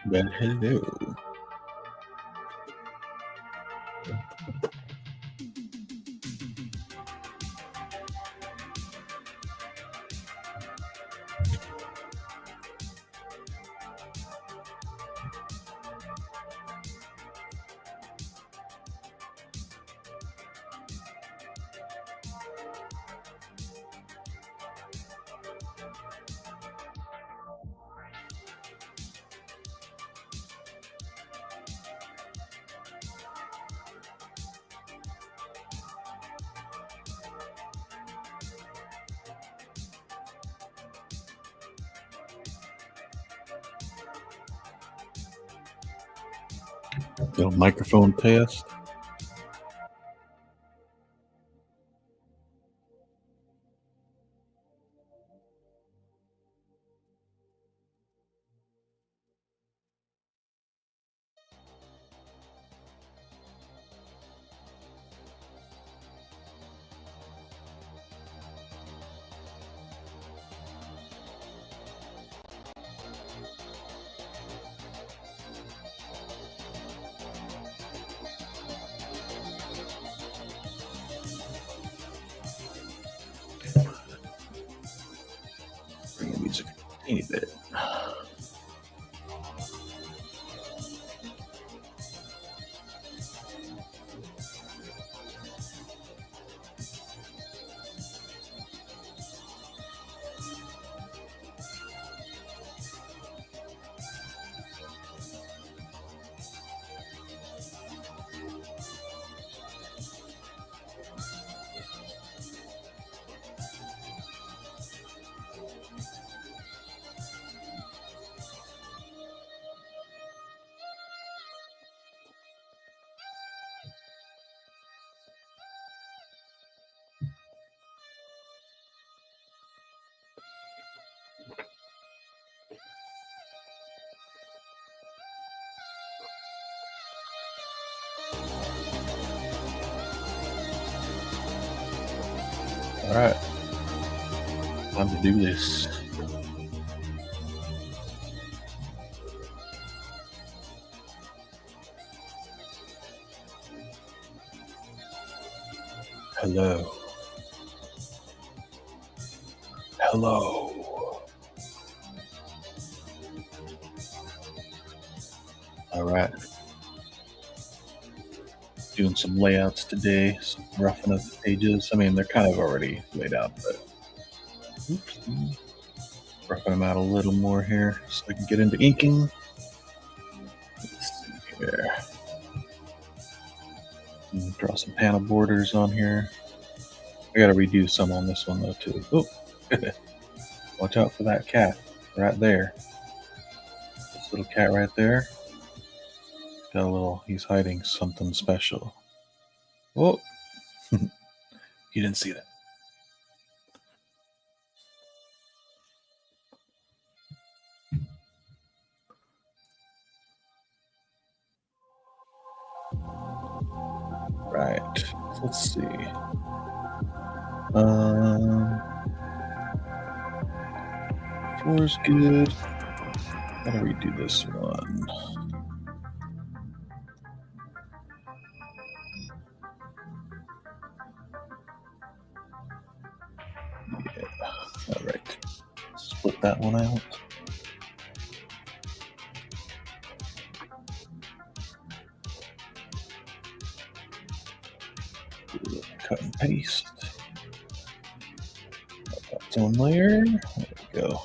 Well, hello. Little microphone test. Bring the music a teeny bit. All right, time to do this. Hello. Hello. All right. Doing some layouts today, some roughing up the pages. I mean, they're kind of already laid out, but oops, roughing them out a little more here so I can get into inking. Let's see here. Draw some panel borders on here. I gotta redo some on this one though too. Oh, watch out for that cat right there. This little cat right there. Got a little. He's hiding something special. Oh, you didn't see that. Right. So let's see. Floor's good. Gotta redo this one. Yeah. All right. Split that one out. Cut and paste. Its own layer. There we go.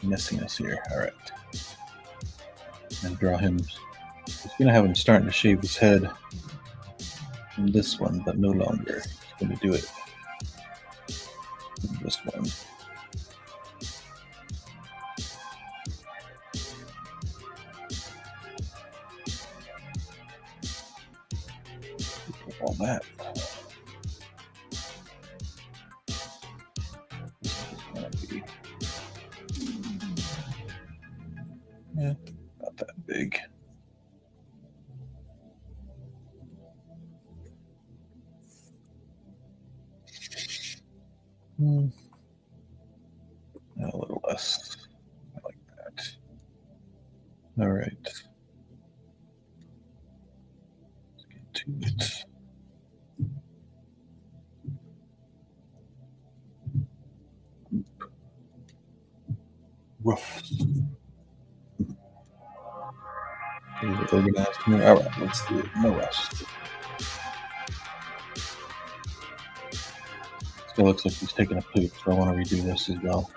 Messiness here. All right. And draw him. He's gonna have him starting to shave his head in this one, but no longer. It's going to do it in this one. All that. Yeah, not that big. A little less. I like that. All right. Let's get to it. Rough. Organized here. All right, let's do it. No rush. Still looks like he's taking a poop, so I want to redo this as well.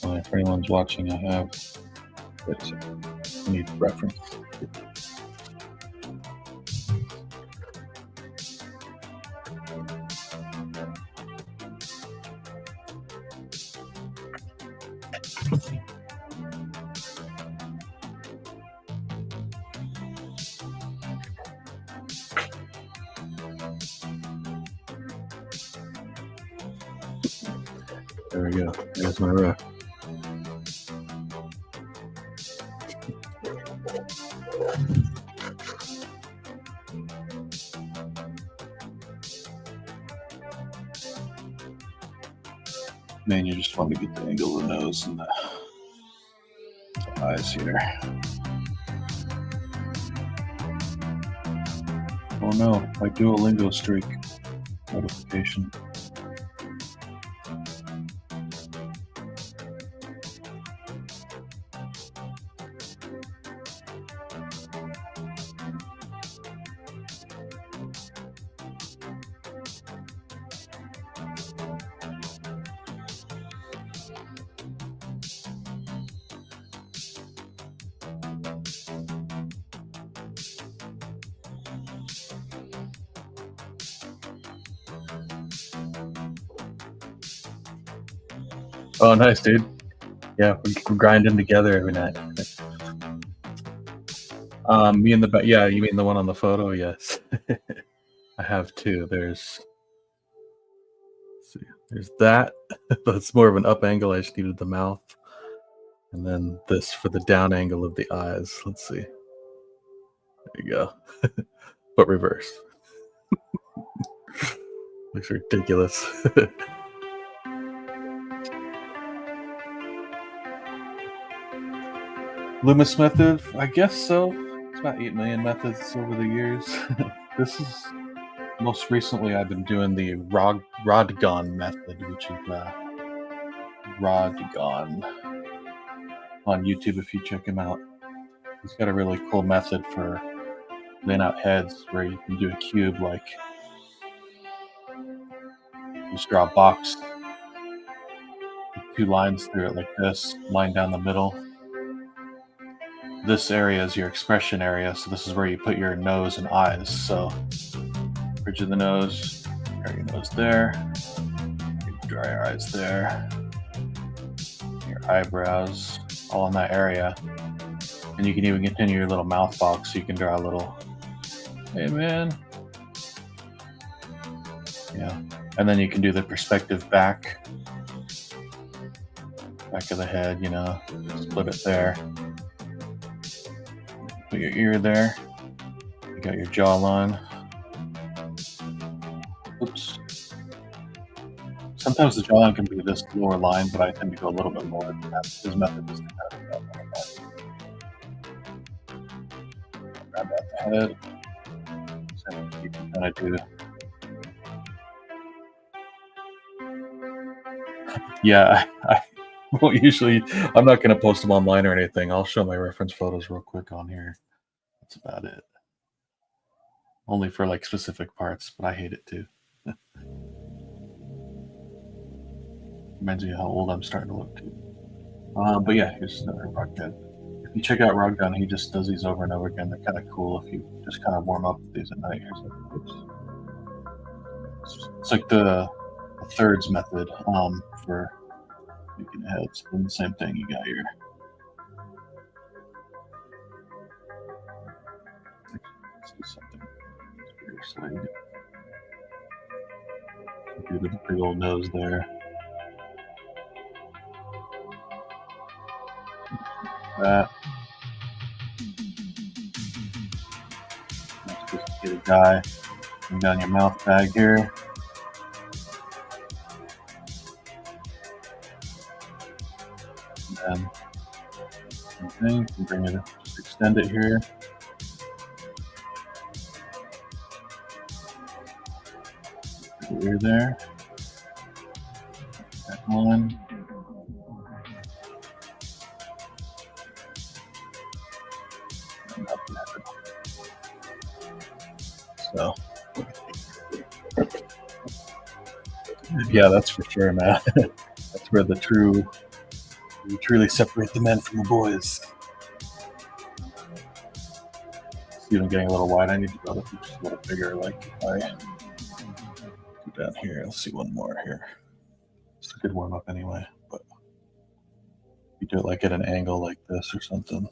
If anyone's watching, I have. Wait a second. I need reference. There we go. There's my ref. Man, you just want to get the angle of the nose and the eyes here. Oh no, my Duolingo streak notification. Oh, nice, dude. Yeah, we're grinding together every night. Me and the yeah, you mean the one on the photo? Yes, I have two. There's that. That's more of an up angle. I just needed the mouth, and then this for the down angle of the eyes. Let's see. There you go, but reverse. Looks ridiculous. Loomis method, I guess so. It's about 8 million methods over the years. This is most recently I've been doing the Rodgon method, which is Rodgon on YouTube. If you check him out, he's got a really cool method for laying out heads where you can do a cube like just draw a box, two lines through it like this, line down the middle. This area is your expression area, so this is where you put your nose and eyes. So bridge of the nose, draw your nose there, draw your eyes there, your eyebrows, all in that area. And you can even continue your little mouth box, so you can draw a little, hey man. Yeah. And then you can do the perspective back of the head, you know, split it there. Put your ear there. You got your jawline. Oops. Sometimes the jawline can be this lower line, but I tend to go a little bit more. His method is to kind of grab at the head. So you can kind of do. Yeah, I won't usually. I'm not going to post them online or anything. I'll show my reference photos real quick on here. That's about it. Only for like specific parts, but I hate it too. Reminds me of how old I'm starting to look too. But yeah, here's another rock gun. If you check out Rock Gun, he just does these over and over again. They're kind of cool if you just kind of warm up with these at night. It's like the thirds method for making heads. And the same thing, you got your something. Do the big old nose there. That. Just get a guy. Bring down your mouth bag here. And then same thing, you can bring it, just extend it here. Put your ear there. Back one. So, yeah, that's for sure, man. That's where you truly separate the men from the boys. See, I'm getting a little wide. I need to go just a little bigger. Like if I go down here, let's see one more here. It's a good warm up anyway, but you do it like at an angle like this or something.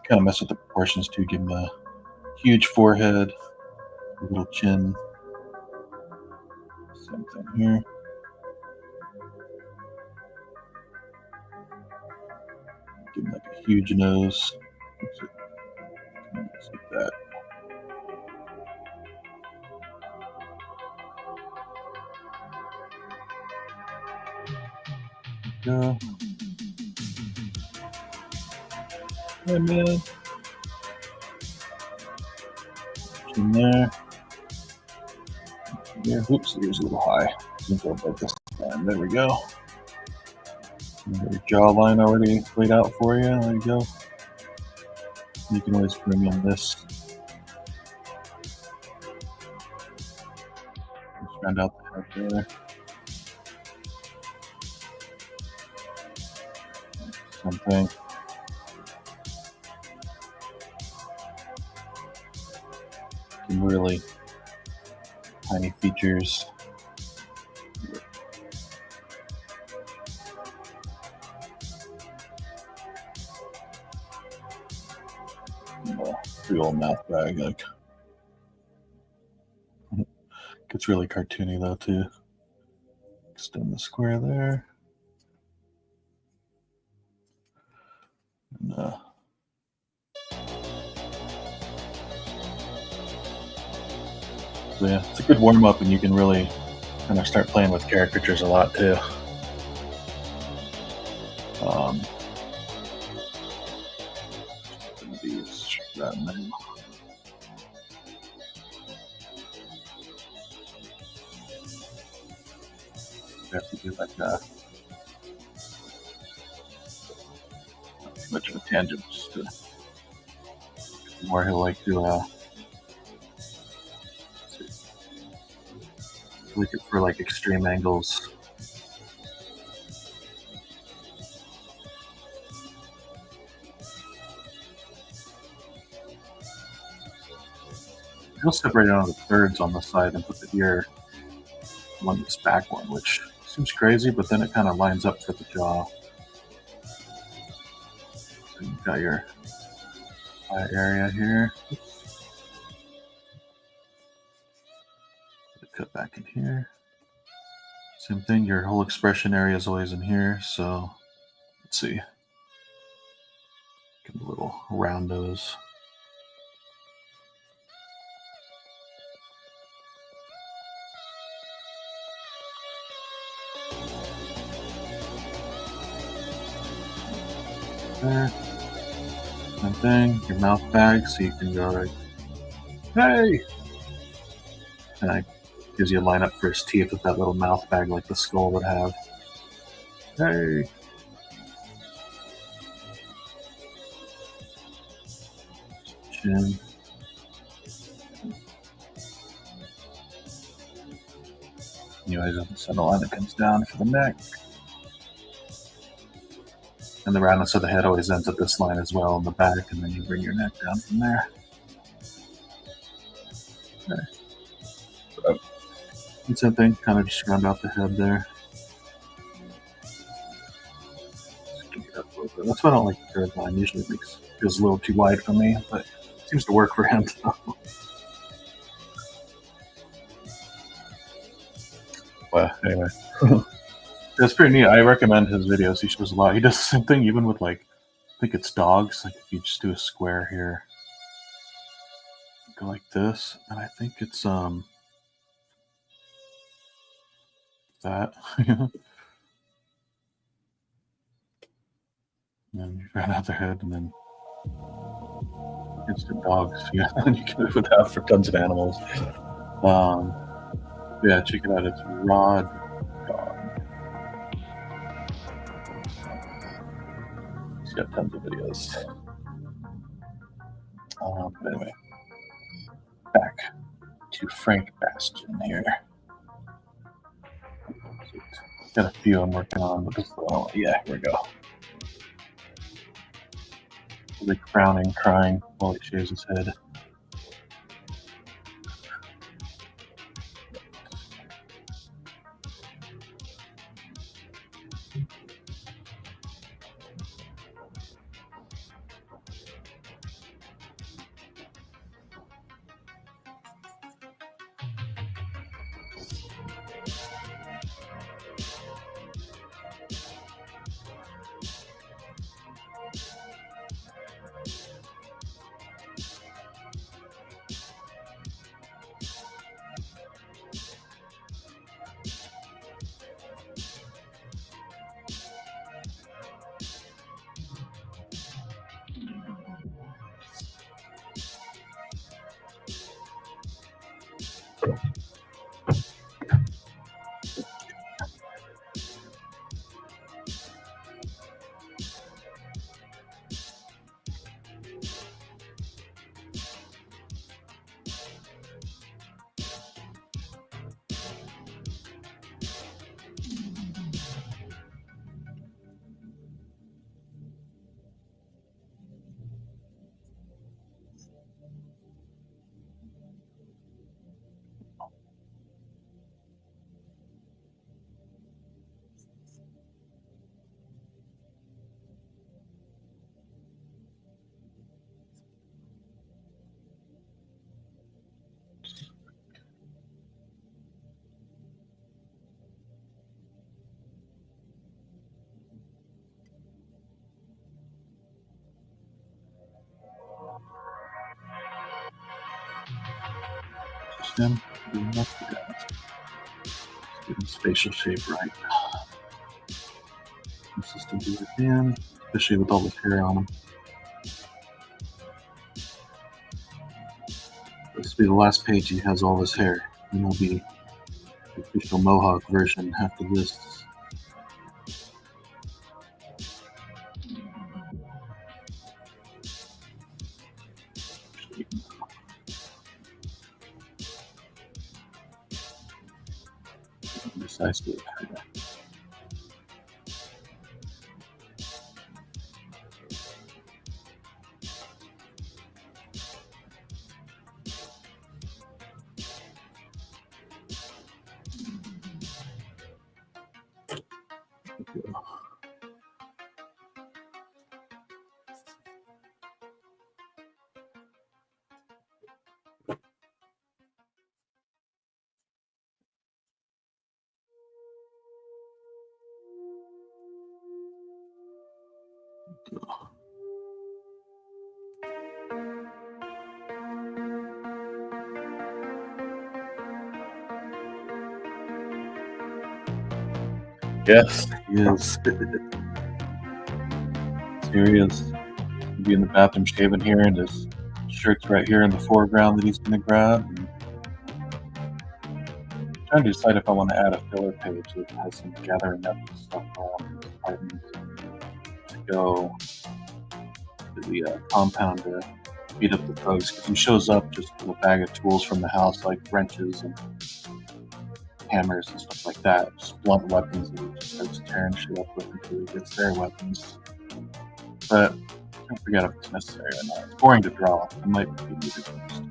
Kind of mess with the proportions too. Give him a huge forehead, a little chin. Same thing here. Give him like a huge nose. Like that. Go. Hey man. In there. Yeah, oops, it was a little high. Go above this line. There we go. Your jawline already laid out for you. There you go. You can always bring in this. Just round out the head there. Something. Some really tiny features. Big old mouth bag, like gets really cartoony though too. Extend the square there. And, so yeah, it's a good warm up, and you can really kind of start playing with caricatures a lot too. That name. You have to do like that. Not too much of a tangent, just to more he'll like to like it for like extreme angles. He'll separate out the thirds on the side and put the ear on this back one, which seems crazy, but then it kind of lines up for the jaw. So you've got your eye area here. Cut back in here. Same thing, your whole expression area is always in here, so let's see. Get a little roundos. There. Same thing, your mouth bag, so you can go like, hey! And it gives you a line up for his teeth with that little mouth bag like the skull would have. Hey! Chin. Anyways, the center line that comes down for the neck. And the roundness of the head always ends at this line as well in the back, and then you bring your neck down from there. Okay. So, and same thing, kind of just round out the head there. It up a little bit. That's why I don't like the third line. Usually it feels a little too wide for me, but it seems to work for him. Well, anyway. It's pretty neat. I recommend his videos. He shows a lot. He does the same thing even with, like, I think it's dogs. Like, if you just do a square here, go like this, and I think it's that. And you round out their head, and then instant dogs. Yeah, and you can do it with that for tons of animals. Yeah, check it out. It's Rod Dog. He's got tons of videos. But anyway, back to Frank Bastian here. Got a few I'm working on, but this one, yeah, here we go. Like frowning, crying while he shaves his head. Just him doing what he does. Get his facial shape right. Consistent as it can, especially with all the hair on him. This will be the last page. He has all his hair, and it'll be the official Mohawk version after this. Yes, I see. Yes, he is. Here he is. He'll be in the bathroom shaving here, and his shirt's right here in the foreground that he's going to grab. And I'm trying to decide if I want to add a filler page that has some gathering up stuff around his apartment to go to the compound to beat up the thugs. Because he shows up just with a bag of tools from the house, like wrenches and hammers and stuff like that. Just blunt weapons that he just starts tearing shit up with until he gets their weapons. But I forget if it's necessary or not. It's boring to draw. It might be easy to just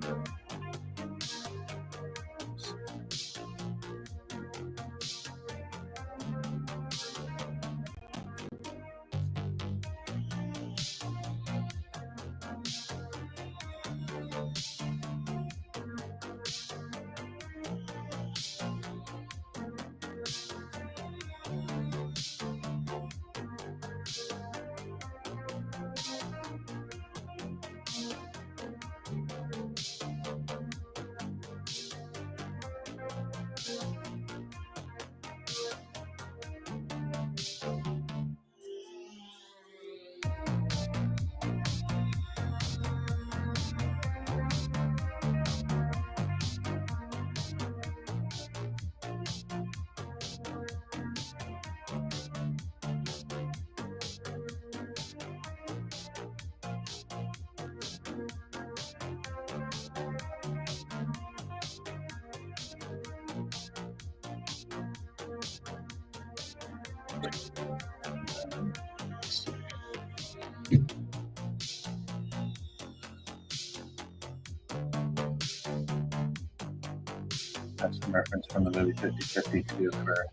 that's some reference from the movie 50/50 too for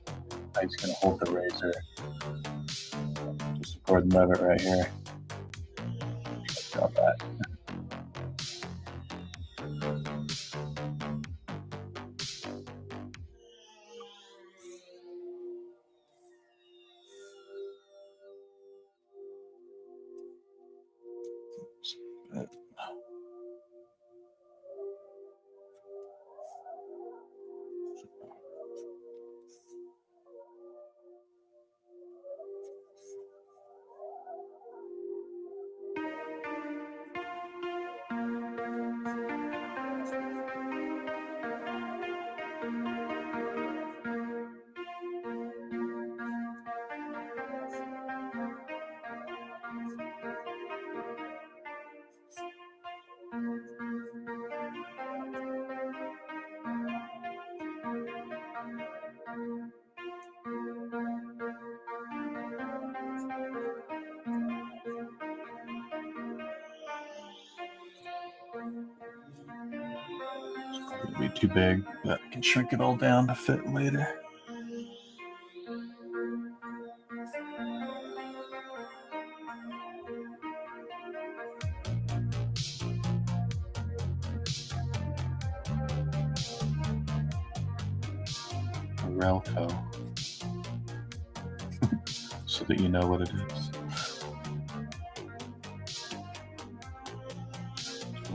how he's going to hold the razor. Just record the lever right here. Drop that. It'll be too big, but I can shrink it all down to fit later. Relco, so that you know what it is.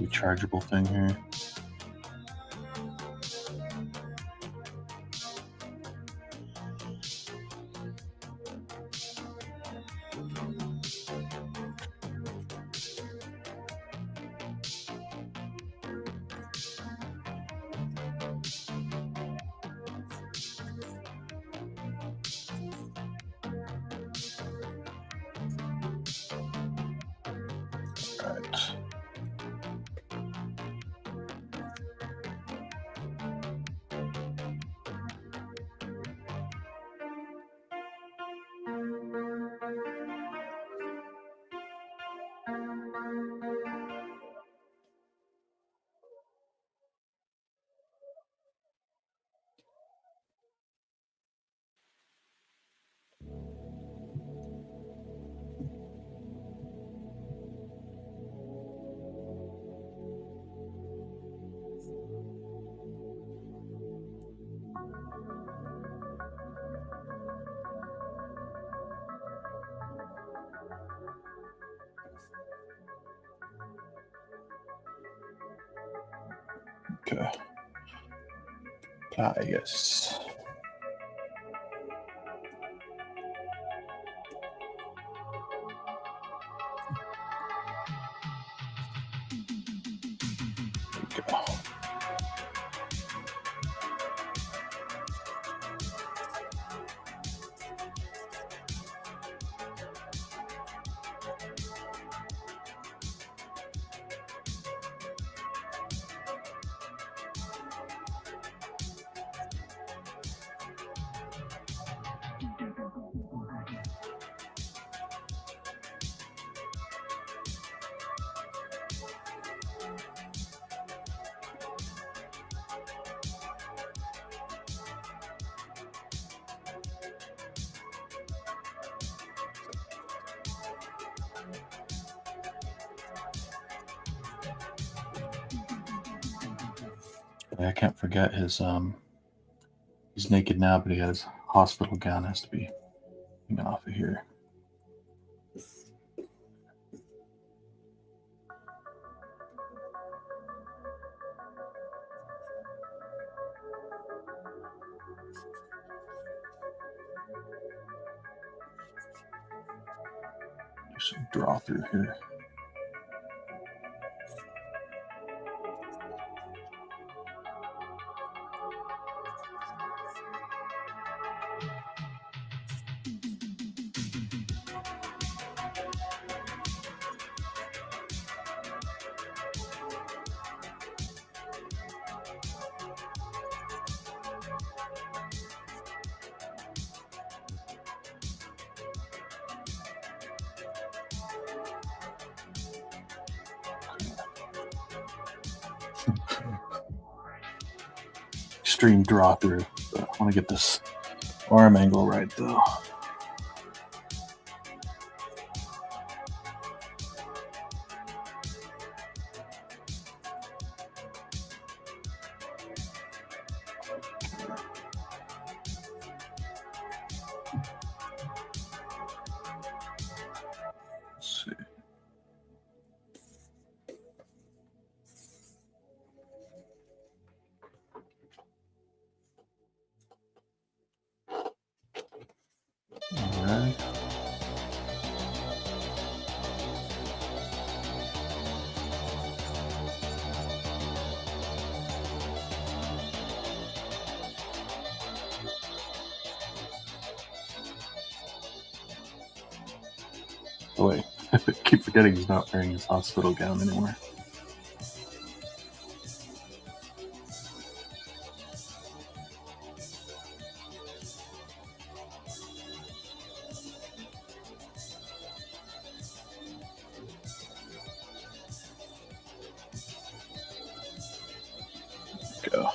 Rechargeable thing here. Right. Okay. Pliers. There we go. I can't forget his he's naked now, but he has hospital gown has to be hanging off of here. Do some draw through here. Extreme draw through. But I want to get this arm angle right though. Let's see. All right. Oh wait, I keep forgetting he's not wearing his hospital gown anymore. Go.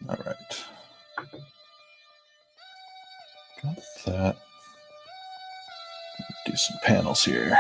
All right. Got that. Do some panels here.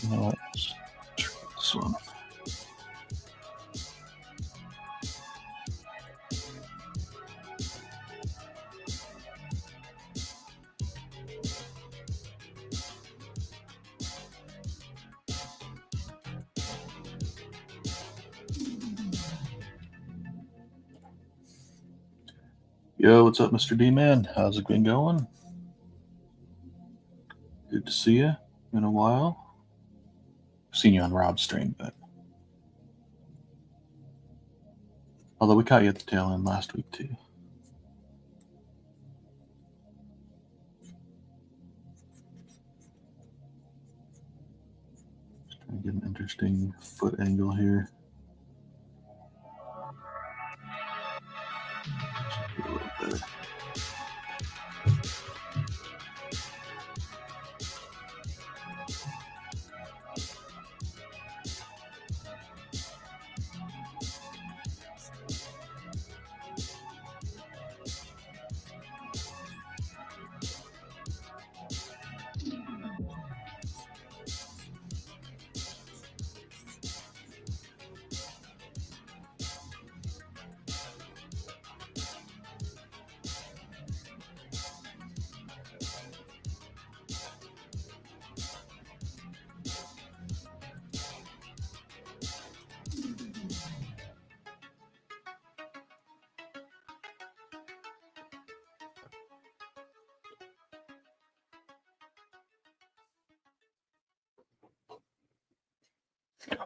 You know what? Let's try this one. Yo, what's up, Mr. D-Man? How's it been going? Good to see you. Been a while. I've seen you on Rob's stream, but although we caught you at the tail end last week too. Just trying to get an interesting foot angle here. Should be a little better.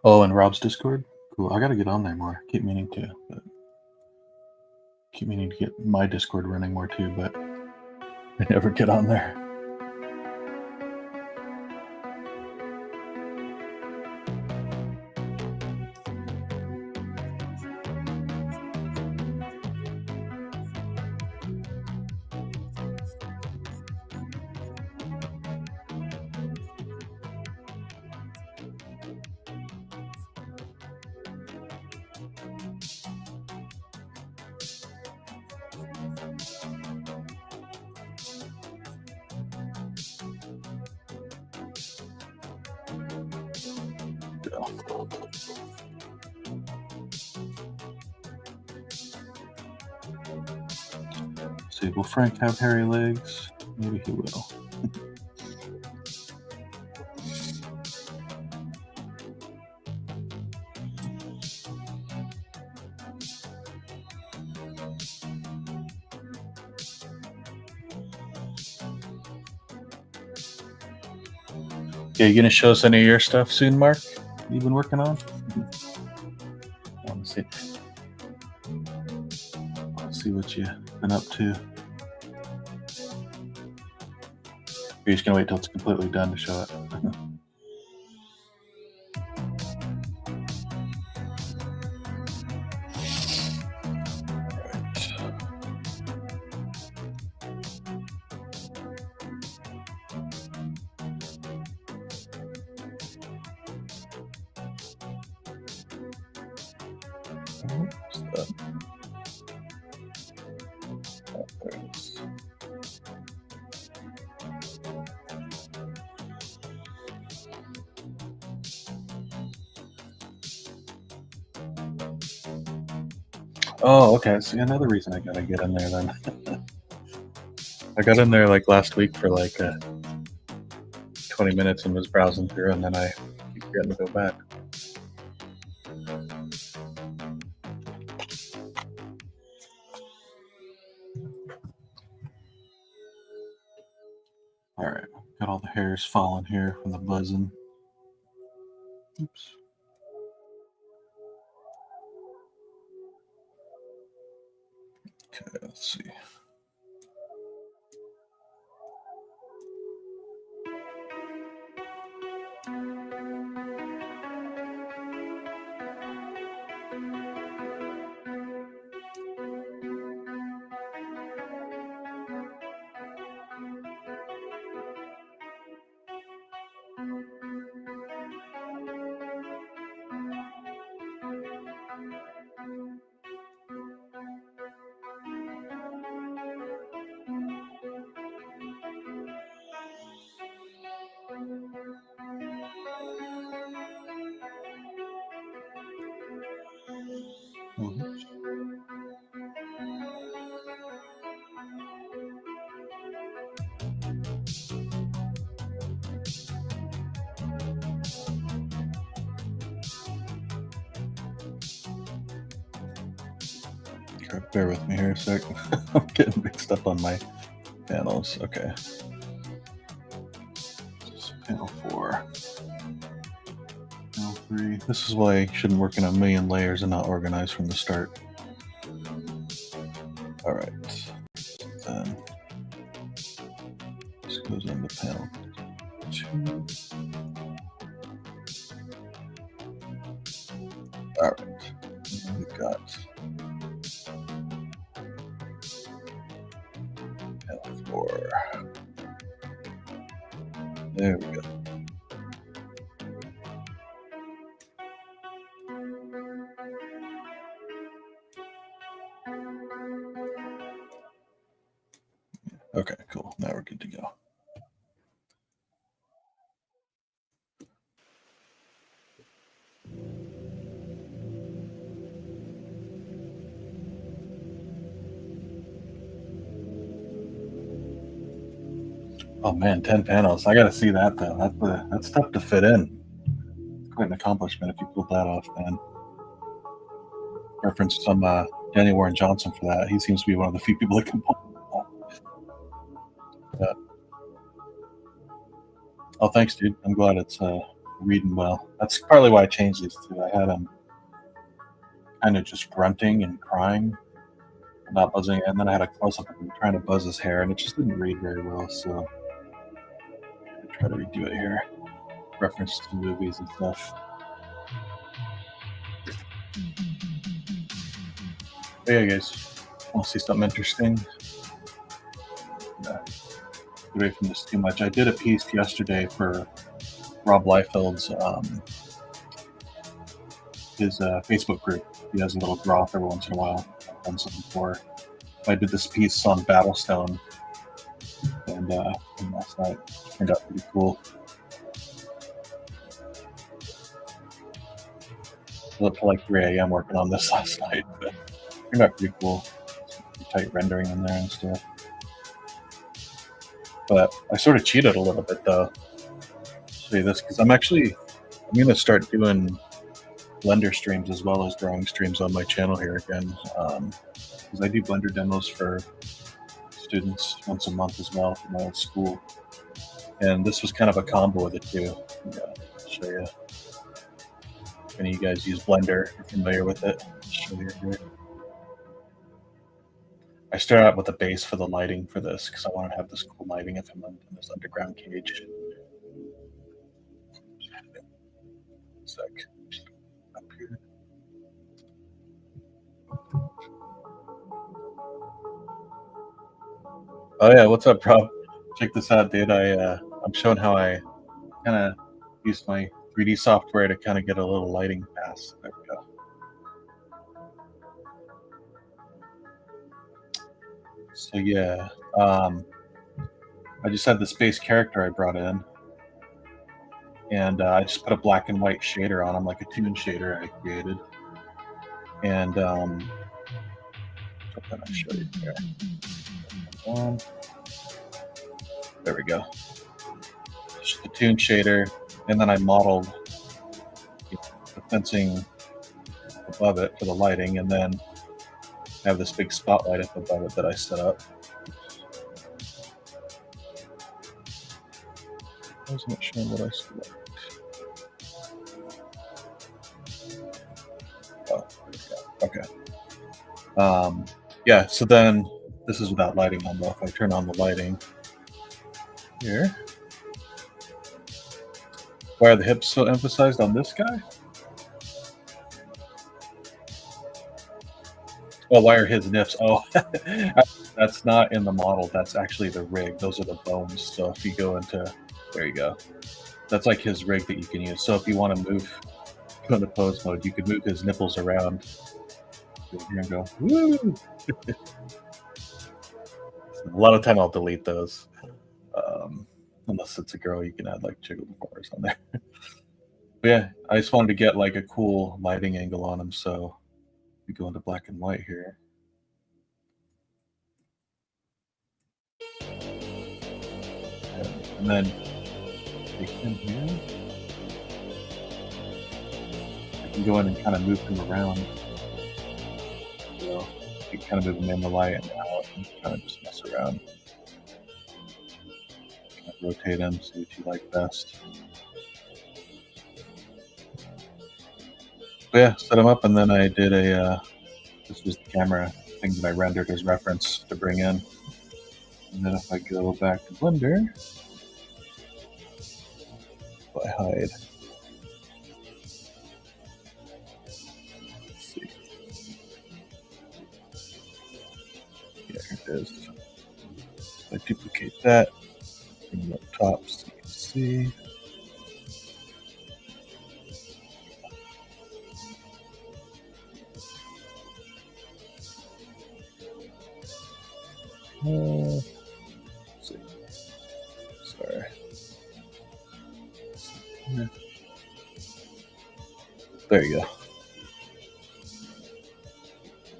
Oh, and Rob's Discord? Cool. I gotta get on there more. Keep meaning to. But keep meaning to get my Discord running more too, but I never get on there. See, will Frank have hairy legs? Maybe he will. Yeah, you gonna show us any of your stuff soon, Mark? You've been working on? I want to see. Let's see what you've been up to. You're just gonna wait till it's completely done to show it. Oh, okay. See, another reason I gotta get in there then. I got in there like last week for like 20 minutes and was browsing through, and then I keep forgetting to go back. All right, got all the hairs falling here from the buzzing. Oops. Okay, let's see. Mhm. Okay, bear with me here a sec. I'm getting mixed up on my panels. Okay. So panel 4. Panel 3. This is why I shouldn't work in a million layers and not organize from the start. Alright. Then this goes into panel 2. Alright. We've got panel 4. There we go. Okay, cool. Now we're good to go. Oh man, 10 panels. I gotta see that though. That's tough to fit in. Quite an accomplishment if you pulled that off, man. Reference some Danny Warren Johnson for that. He seems to be one of the few people that can pull that. Oh, thanks, dude. I'm glad it's reading well. That's partly why I changed these two. I had him kind of just grunting and crying, not buzzing, and then I had a close up of him trying to buzz his hair, and it just didn't read very well. So I'm gonna try to redo it here. Reference to movies and stuff. But yeah, guys, want to see something interesting? Get away from this too much. I did a piece yesterday for Rob Liefeld's his Facebook group. He has a little draw every once in a while. I've done something before. I did this piece on Battlestone, and last night it turned out pretty cool. I was up till like 3 a.m. working on this last night, but it turned out pretty cool. Some tight rendering in there and stuff. But I sort of cheated a little bit though. I'll show you this because I'm going to start doing Blender streams as well as drawing streams on my channel here again. Because I do Blender demos for students once a month as well from my old school. And this was kind of a combo of the two. Yeah, I'll show you. If any of you guys use Blender, are familiar with it, I'll show you here. I started out with a base for the lighting for this because I want to have this cool lighting of him in this underground cage. Sec. Up here. Oh yeah, what's up, Rob? Check this out, dude. I'm showing how I kind of use my 3D software to kind of get a little lighting pass. There we go. So yeah, I just had this base character I brought in, and I just put a black and white shader on him, like a toon shader I created. And I'll show you here. There we go. Just the toon shader, and then I modeled the fencing above it for the lighting, and then I have this big spotlight up above it that I set up. I wasn't showing what I select. Oh, okay. Yeah, so then this is without lighting on though. If I turn on the lighting here. Why are the hips so emphasized on this guy? Oh, why are his nips? Oh, that's not in the model. That's actually the rig. Those are the bones. So if you go into, there you go. That's like his rig that you can use. So if you want to move, go into pose mode, you could move his nipples around. Here and go, woo! A lot of time I'll delete those. Unless it's a girl, you can add like jiggle bars on there. But yeah, I just wanted to get like a cool lighting angle on him. So We go into black and white here. And then take him here. I can go in and kind of move him around. So you can kind of move him in the light and out and kind of just mess around. Kind of rotate him, see what you like best. But yeah, set him up, and then I did this was the camera thing that I rendered as reference to bring in. And then if I go back to Blender, if I hide, let's see. Yeah, here it is. I duplicate that, bring it up top so you can see. Let's see. Sorry. There you go.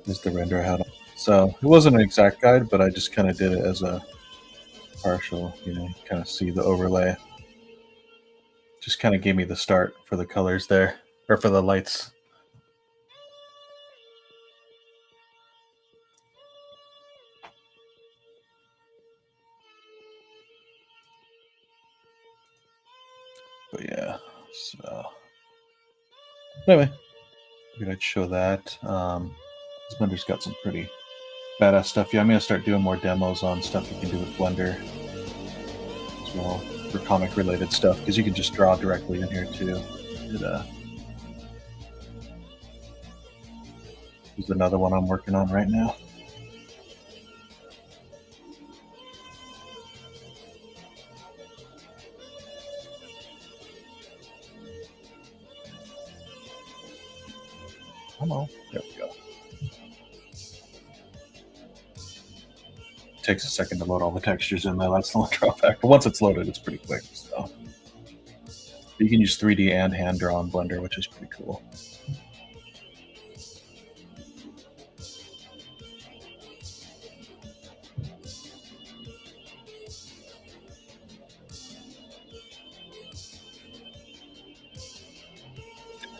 There's the render I had. So it wasn't an exact guide, but I just kind of did it as a partial, you kind of see the overlay. Just kind of gave me the start for the colors there, or for the lights. But yeah, so anyway, figured I'd show that. This Blender's got some pretty badass stuff. Yeah, I'm gonna start doing more demos on stuff you can do with Blender as well for comic related stuff, because you can just draw directly in here too. There's another one I'm working on right now. Come on, there we go. Takes a second to load all the textures in there. That's the one drawback. But once it's loaded, it's pretty quick. So you can use 3D and hand draw in Blender, which is pretty cool.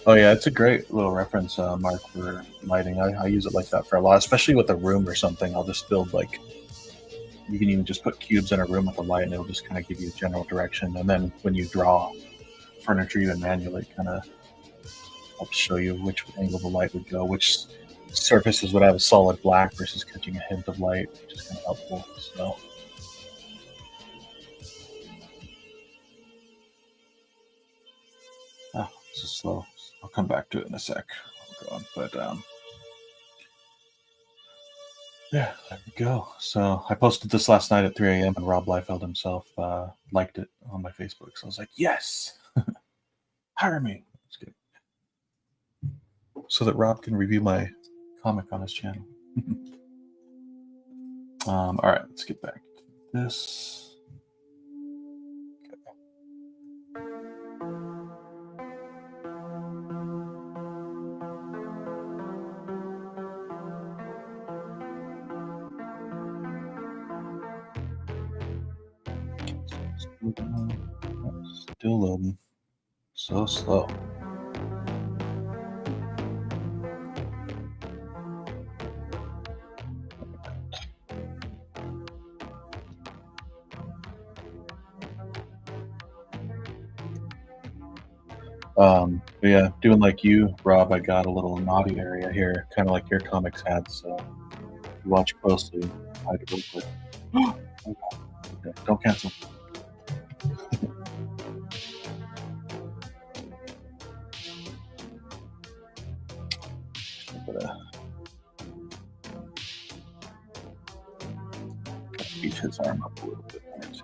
Oh yeah, it's a great little reference mark for lighting. I use it like that for a lot, especially with a room or something. I'll just build you can even just put cubes in a room with a light and it'll just kind of give you a general direction. And then when you draw furniture even manually, it kind of helps show you which angle the light would go, which surfaces would have a solid black versus catching a hint of light, which is kind of helpful. So. This is slow. I'll come back to it in a sec. But yeah, there we go. So I posted this last night at 3 a.m. and Rob Liefeld himself liked it on my Facebook. So I was like, yes, hire me. That's good. So that Rob can review my comic on his channel. All right, let's get back to this. Still loading. So slow. But yeah, doing like you, Rob, I got a little naughty area here, kind of like your comics had. So if you watch closely, hide it real quick. Okay, don't cancel. Beat his arm up a little bit more too.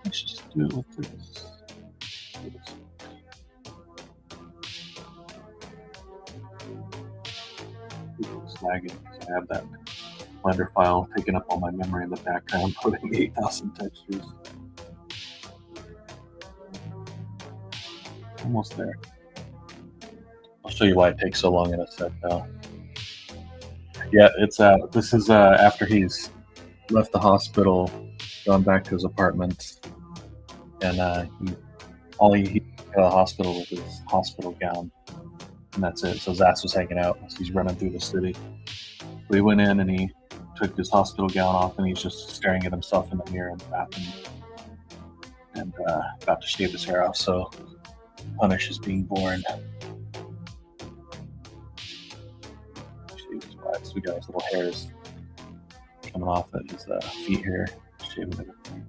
Let's just do it with this. It's lagging because I have that Blender file taking up all my memory in the background, putting 8,000 textures. Almost there. I'll show you why it takes so long in a sec now. Yeah, it's this is after he's left the hospital, gone back to his apartment, and he got the hospital with his hospital gown, and that's it. So his ass was hanging out as he's running through the city. We went in and he took his hospital gown off, and he's just staring at himself in the mirror in the bathroom, and about to shave his hair off. So Punish is being born. So we got his little hairs coming off at his feet here, shaving everything.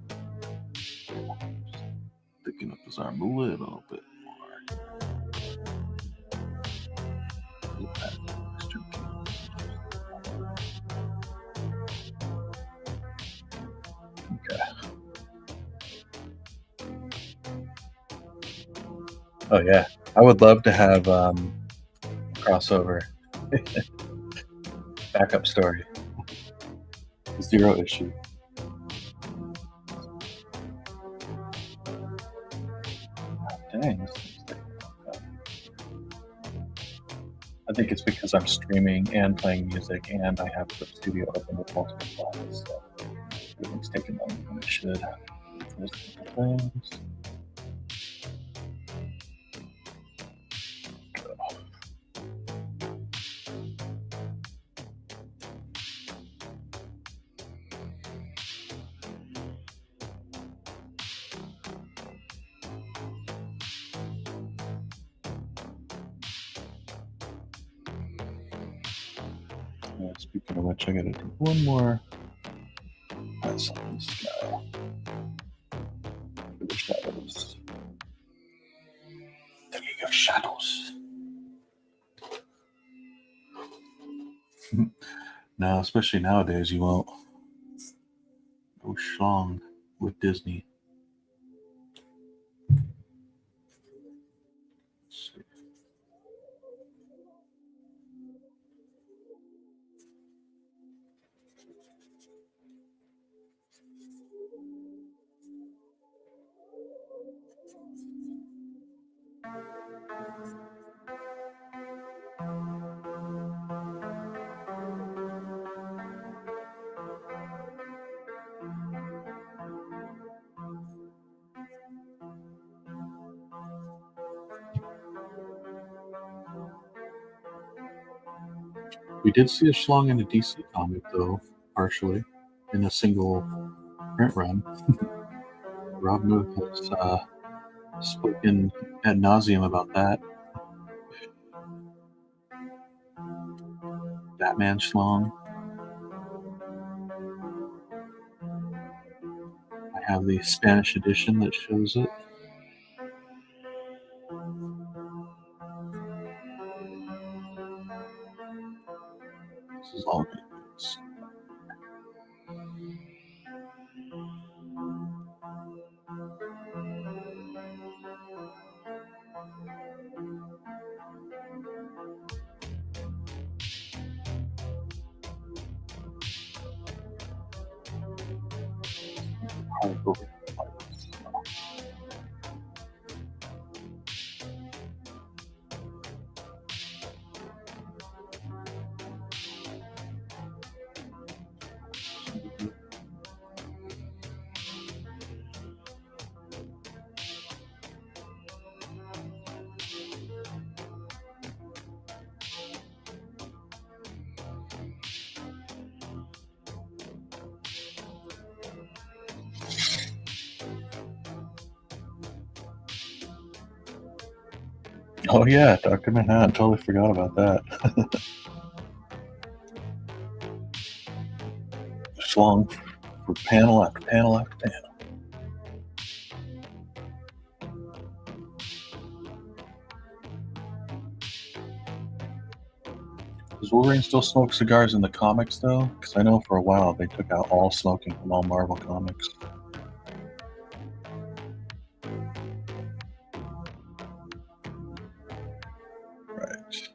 Sticking up his arm a little bit more. Okay. Oh yeah, I would love to have crossover backup story. 0 issue. Dang. I think it's because I'm streaming and playing music, and I have the studio open with multiple files, so everything's taking longer than it should. Things. Speaking of which, I gotta do one more pass on this guy for the shadows. The League of Shadows. No, especially nowadays, you won't. No schlong with Disney. Let's see. We did see a schlong in a DC comic, though, partially, in a single print run. Rob Moore has spoken ad nauseum about that. Batman schlong. I have the Spanish edition that shows it. This is all good. Oh yeah, Dr. Manhattan. Totally forgot about that. Schlong for panel after panel after panel. Does Wolverine still smoke cigars in the comics, though? Because I know for a while they took out all smoking from all Marvel comics. Right.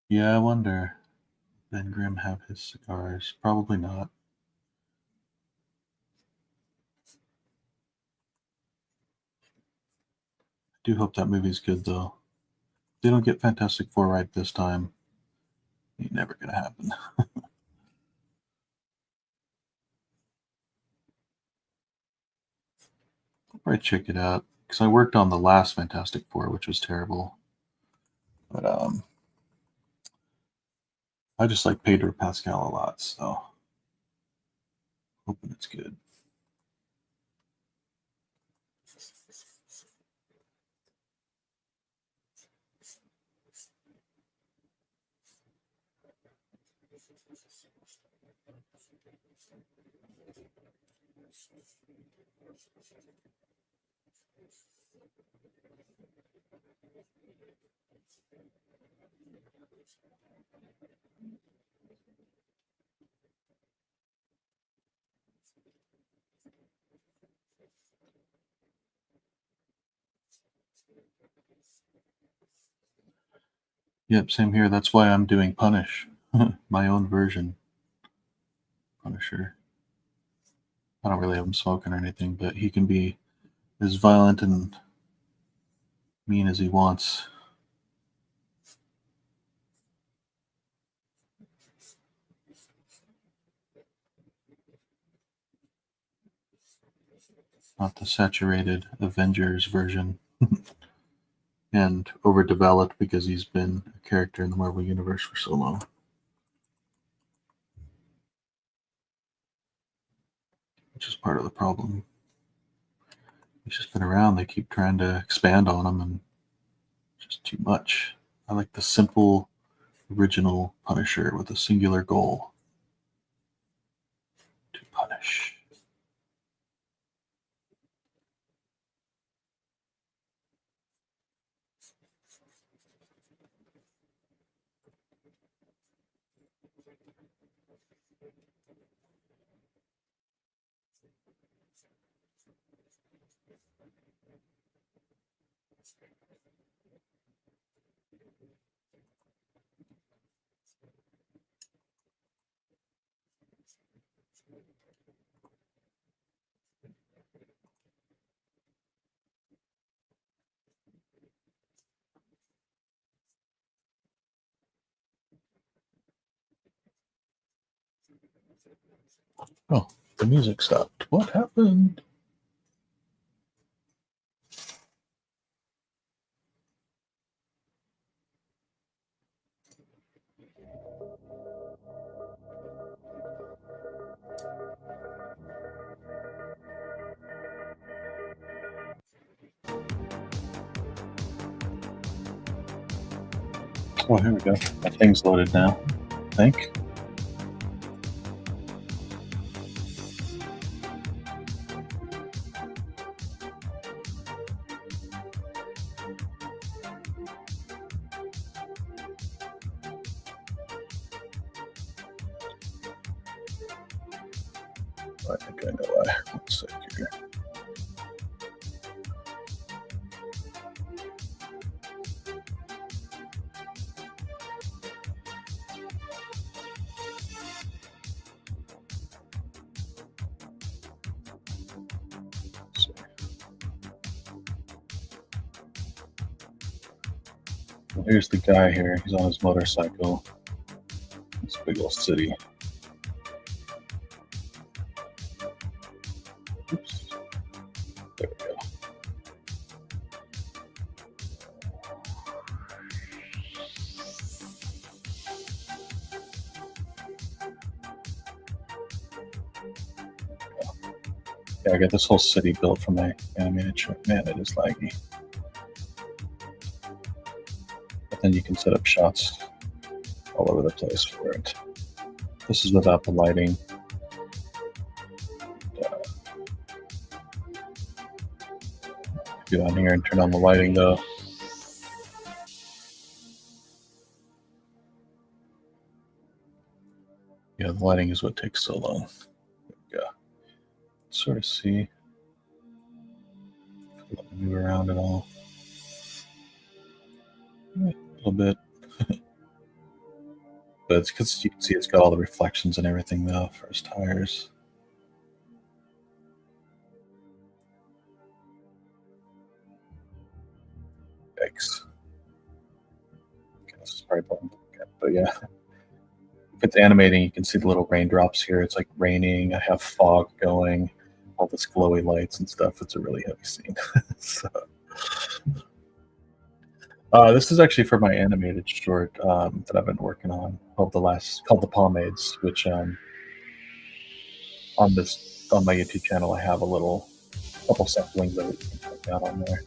Yeah, I wonder. Ben Grimm have his cigars? Probably not. I do hope that movie's good though. If they don't get Fantastic Four right this time, ain't never gonna happen. I'll probably check it out because I worked on the last Fantastic Four, which was terrible. But I just like Pedro Pascal a lot, so hoping it's good. Yep, same here. That's why I'm doing Punish, my own version. Punisher. I don't really have him smoking or anything, but he can be as violent and mean as he wants. Not the saturated Avengers version and overdeveloped because he's been a character in the Marvel Universe for so long. Which is part of the problem. He's just been around. They keep trying to expand on him, and just too much. I like the simple, original Punisher with a singular goal to punish. Oh, the music stopped. What happened? Oh, here we go. My thing's loaded now. I think. I think I know why. One sec here. So, well, here's the guy here. He's on his motorcycle. It's a big old city. Oops. There we go. Yeah, I got this whole city built from my animated short. Man, it is laggy. But then you can set up shots all over the place for it. This is without the lighting. Get on here and turn on the lighting though. Yeah, the lighting is what takes so long. Yeah. Sort of see. Let me move around at all. A little bit. But it's because you can see it's got all the reflections and everything though for his tires. Yikes. Okay, this is probably button, but yeah. If it's animating, you can see the little raindrops here. It's like raining. I have fog going, all this glowy lights and stuff. It's a really heavy scene. So, this is actually for my animated short that I've been working on called the Pomades, which on my YouTube channel I have a couple samplings of it you can check out on there.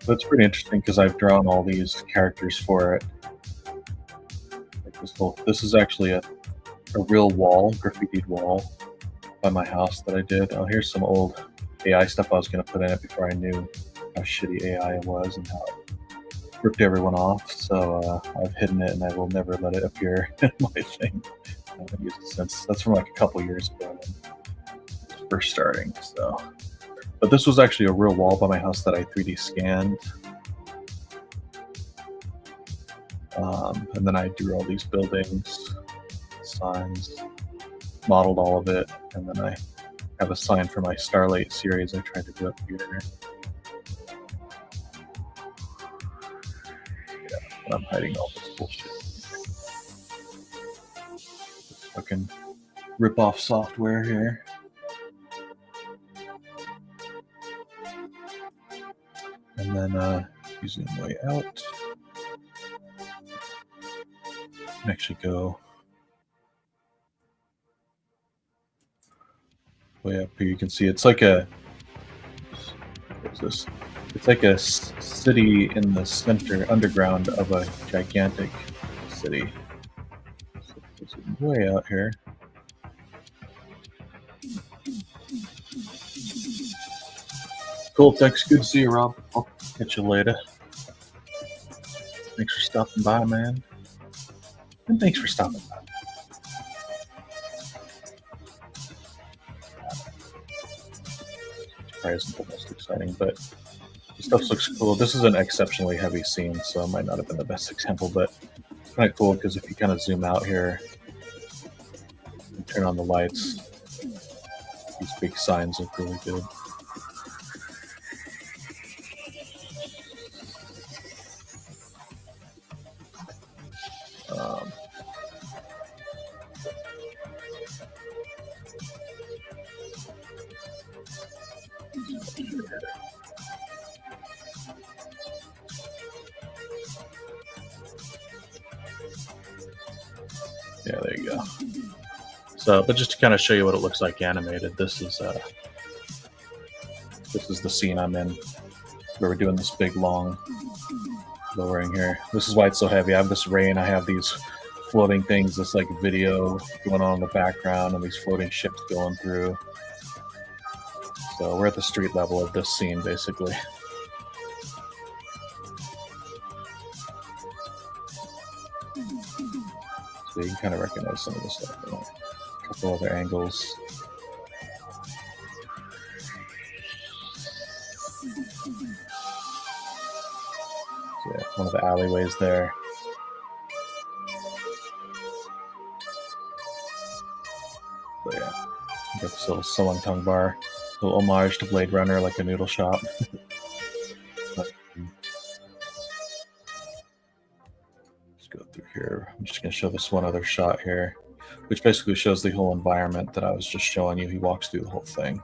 So it's pretty interesting because I've drawn all these characters for it. Like this is actually a real wall, graffitied wall by my house that I did. Oh, here's some old AI stuff I was going to put in it before I knew how shitty AI it was and how it ripped everyone off. So I've hidden it and I will never let it appear in my thing. I haven't used it since. That's from like a couple years ago when it was first starting. So, but this was actually a real wall by my house that I 3D scanned. And then I drew all these buildings, signs, modeled all of it, and then I have a sign for my Starlight series I tried to do up here. Yeah, and I'm hiding all this bullshit. Fucking rip-off software here. And then using way out. I can actually go way up here. You can see it's like what's this? It's like a city in the center, underground of a gigantic city. So it's way out here. Cool, thanks. Good to see you, Rob. I'll catch you later. Thanks for stopping by, man. And thanks for stopping by. Probably isn't the most exciting, but this stuff looks cool. This is an exceptionally heavy scene, so it might not have been the best example, but it's kind of cool because if you kind of zoom out here and turn on the lights, these big signs look really good. Yeah, there you go. So, but just to kind of show you what it looks like animated, this is the scene I'm in, where we're doing this big long lowering here. This is why it's so heavy. I have this rain, I have these floating things, this like video going on in the background, and these floating ships going through. So we're at the street level of this scene, basically. So you can kind of recognize some of the stuff. You know, a couple other angles. So yeah, one of the alleyways there. But yeah, you got this little Sulung Tung bar, a little homage to Blade Runner, like a noodle shop. Go through here. I'm just going to show this one other shot here, which basically shows the whole environment that I was just showing you. He walks through the whole thing.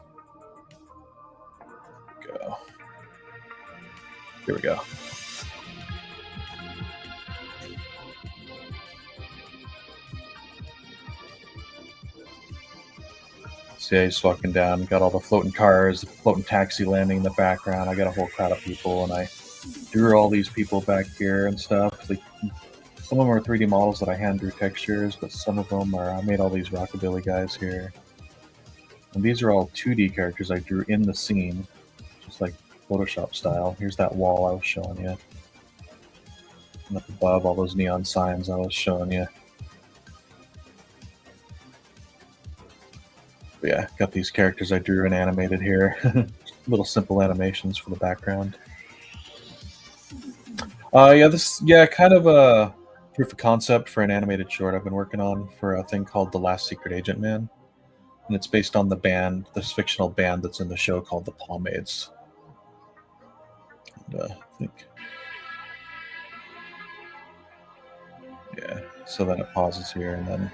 Go. Here we go. So yeah, he's walking down, got all the floating cars, the floating taxi landing in the background. I got a whole crowd of people, and I drew all these people back here and stuff. Like, some of them are 3D models that I hand drew textures, but some of them are, I made all these rockabilly guys here. And these are all 2D characters I drew in the scene, just like Photoshop style. Here's that wall I was showing you. And up above, all those neon signs I was showing you. But yeah, got these characters I drew and animated here. Little simple animations for the background. Yeah, kind of a proof of concept for an animated short I've been working on for a thing called The Last Secret Agent Man, and it's based on the band, this fictional band that's in the show called the Pomades. And, I think, yeah. So then it pauses here, and then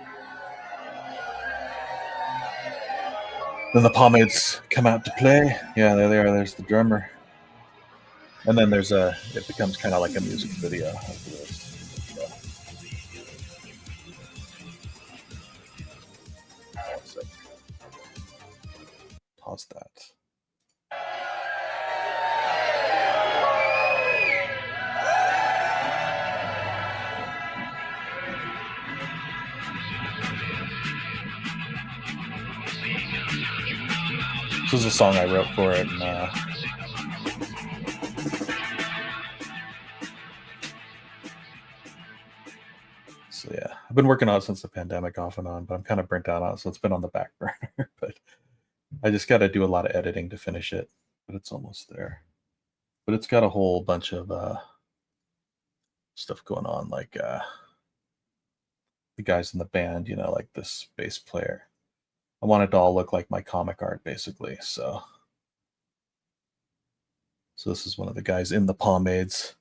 the Pomades come out to play. Yeah, there they are. There's the drummer. And then it becomes kind of like a music video after this. Yeah. One sec. Pause that. This is a song I wrote for it, and so yeah, I've been working on it since the pandemic, off and on, but I'm kind of burnt out on it, so it's been on the back burner. But I just got to do a lot of editing to finish it, but it's almost there. But it's got a whole bunch of stuff going on, like the guys in the band, like this bass player. I want it to all look like my comic art, basically. So this is one of the guys in the Pomades,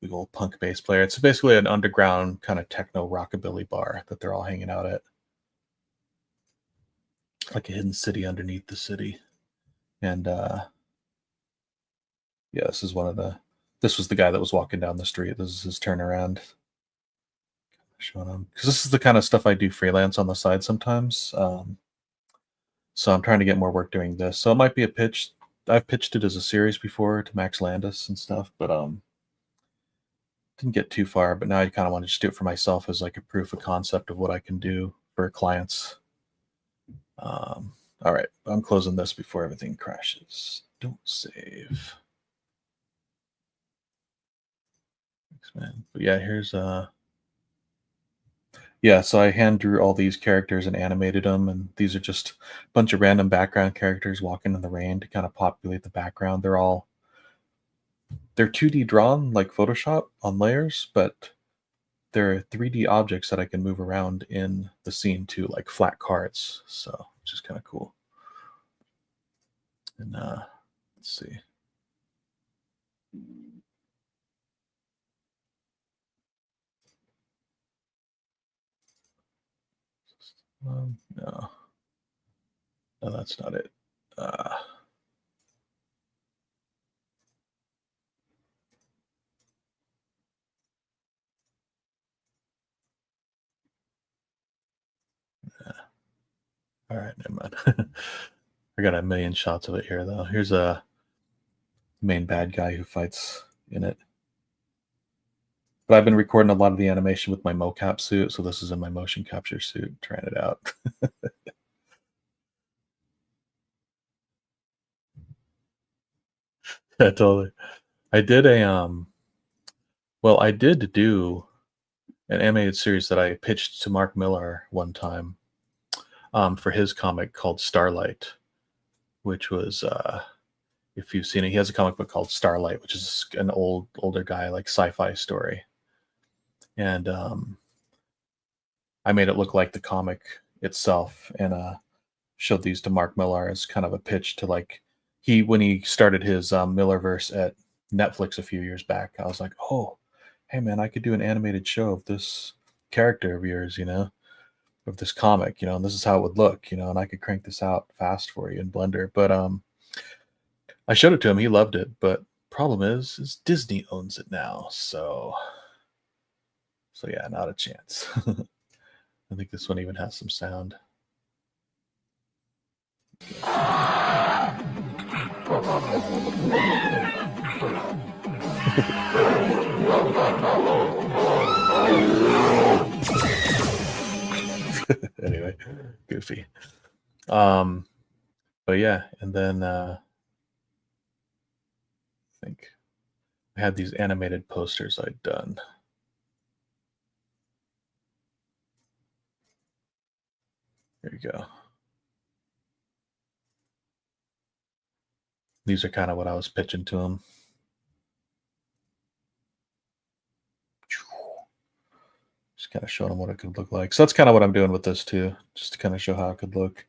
big old punk bass player. It's basically an underground kind of techno rockabilly bar that they're all hanging out at, like a hidden city underneath the city. And yeah, this was the guy that was walking down the street. This is his turnaround. Showing him, because this is the kind of stuff I do freelance on the side sometimes. So I'm trying to get more work doing this. So it might be a pitch. I've pitched it as a series before to Max Landis and stuff, but didn't get too far. But now I kind of want to just do it for myself as like a proof of concept of what I can do for clients. All right, I'm closing this before everything crashes. Don't save. Thanks, man. But yeah, here's yeah, so I hand drew all these characters and animated them, and these are just a bunch of random background characters walking in the rain to kind of populate the background. They're 2D drawn like Photoshop on layers, but they're 3D objects that I can move around in the scene too, like flat cards. So, which is kind of cool. And let's see. No, that's not it. All right, never mind. I got a million shots of it here, though. Here's a main bad guy who fights in it. But I've been recording a lot of the animation with my mocap suit, so this is in my motion capture suit, trying it out. Yeah, totally. I did I did do an animated series that I pitched to Mark Millar one time for his comic called Starlight, which was if you've seen it, he has a comic book called Starlight, which is an older guy like sci-fi story, and I made it look like the comic itself, and showed these to Mark Millar as kind of a pitch to like when he started his Millarverse at Netflix a few years back. I was like, oh, hey man, I could do an animated show of this character of yours, of this comic, and this is how it would look, and I could crank this out fast for you in Blender. But I showed it to him, he loved it, but problem is Disney owns it now, so yeah, not a chance. I think this one even has some sound. Anyway, goofy. But yeah, and then I think I had these animated posters I'd done. There you go. These are kind of what I was pitching to him. Just kind of showing them what it could look like. So that's kind of what I'm doing with this too, just to kind of show how it could look.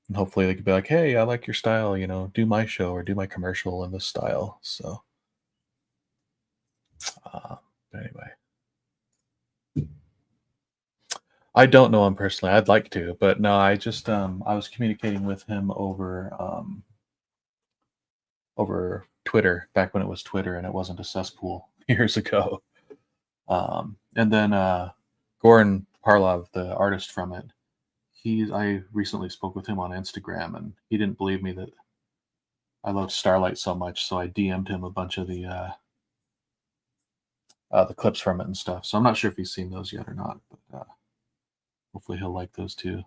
And hopefully they could be like, "Hey, I like your style, do my show or do my commercial in this style." So, uh, but anyway, I don't know him personally. I'd like to, but no, I was communicating with him over Twitter back when it was Twitter and it wasn't a cesspool years ago. And then Goran Parlov, the artist from it, I recently spoke with him on Instagram, and he didn't believe me that I loved Starlight so much, so I DM'd him a bunch of the clips from it and stuff. So I'm not sure if he's seen those yet or not, but hopefully he'll like those too.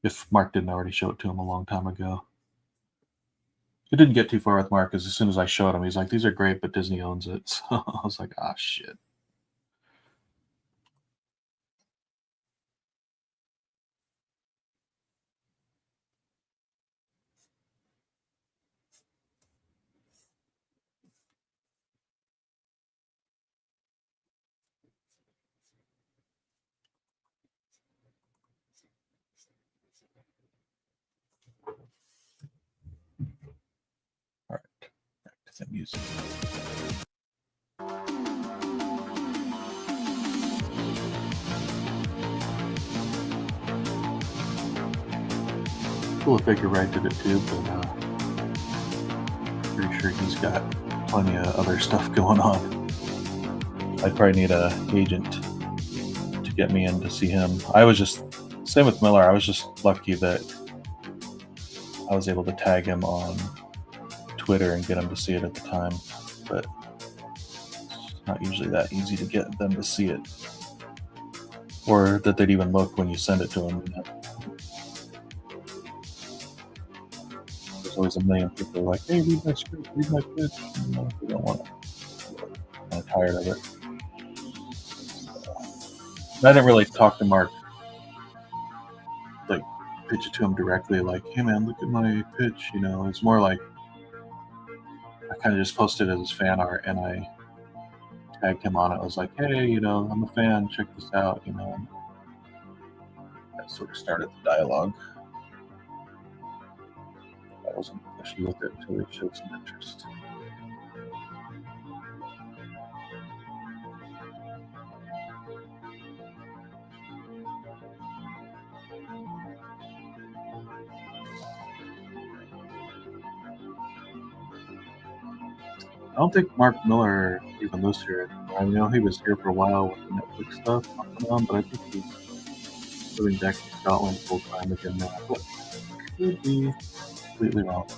If Mark didn't already show it to him a long time ago. It didn't get too far with Mark because as soon as I showed him, he's like, "These are great, but Disney owns it." So I was like, "Ah, shit." All right, back to the music. Cool if Baker Wright did it too, but pretty sure he's got plenty of other stuff going on. I'd probably need a agent to get me in to see him. I was just same with Miller. I was just lucky that I was able to tag him on Twitter and get him to see it at the time. But it's not usually that easy to get them to see it, or that they'd even look when you send it to them. There's always a million people like, "Hey, read my script, read my pitch." They don't want it. I'm tired of it. I didn't really talk to Mark, like pitch it to him directly, like, "Hey man, look at my pitch." It's more like I kind of just posted it as fan art, and I tagged him on it. I was like, "Hey, I'm a fan. Check this out." And that sort of started the dialogue. I wasn't pushy with it until he showed some interest. I don't think Mark Miller even lives here anymore. I know he was here for a while with the Netflix stuff off and on, but I think he's living back in Scotland full time again now. But could be completely wrong.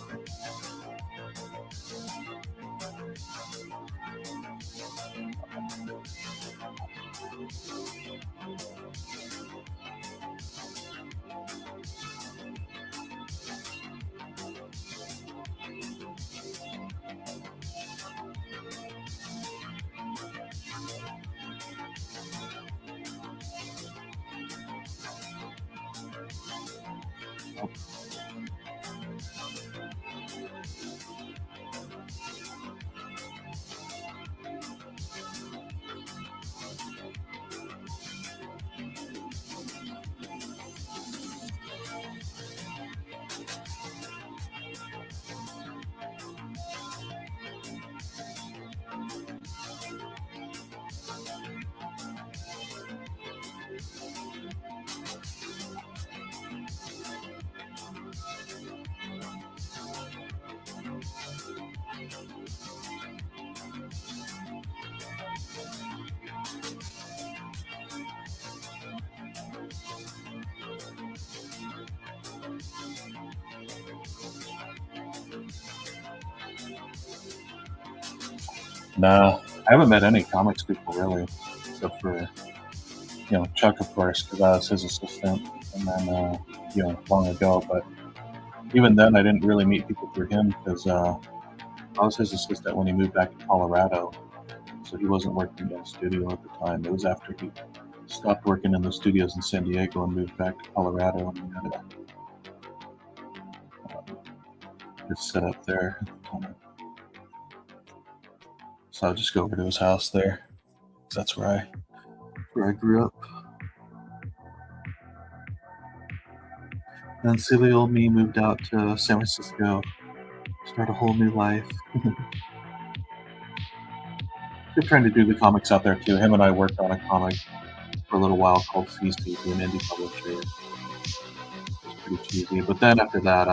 Nah, I haven't met any comics people really, except for Chuck, of course, because I was his assistant, and then long ago. But even then, I didn't really meet people through him because I was his assistant when he moved back to Colorado, so he wasn't working in a studio at the time. It was after he stopped working in the studios in San Diego and moved back to Colorado, and he had his setup there at the time. So I'll just go over to his house there. That's where I where I grew up. Then silly old me moved out to San Francisco, start a whole new life. Still trying to do the comics out there too. Him and I worked on a comic for a little while called CC, an indie publisher. It was pretty cheesy. But then after that,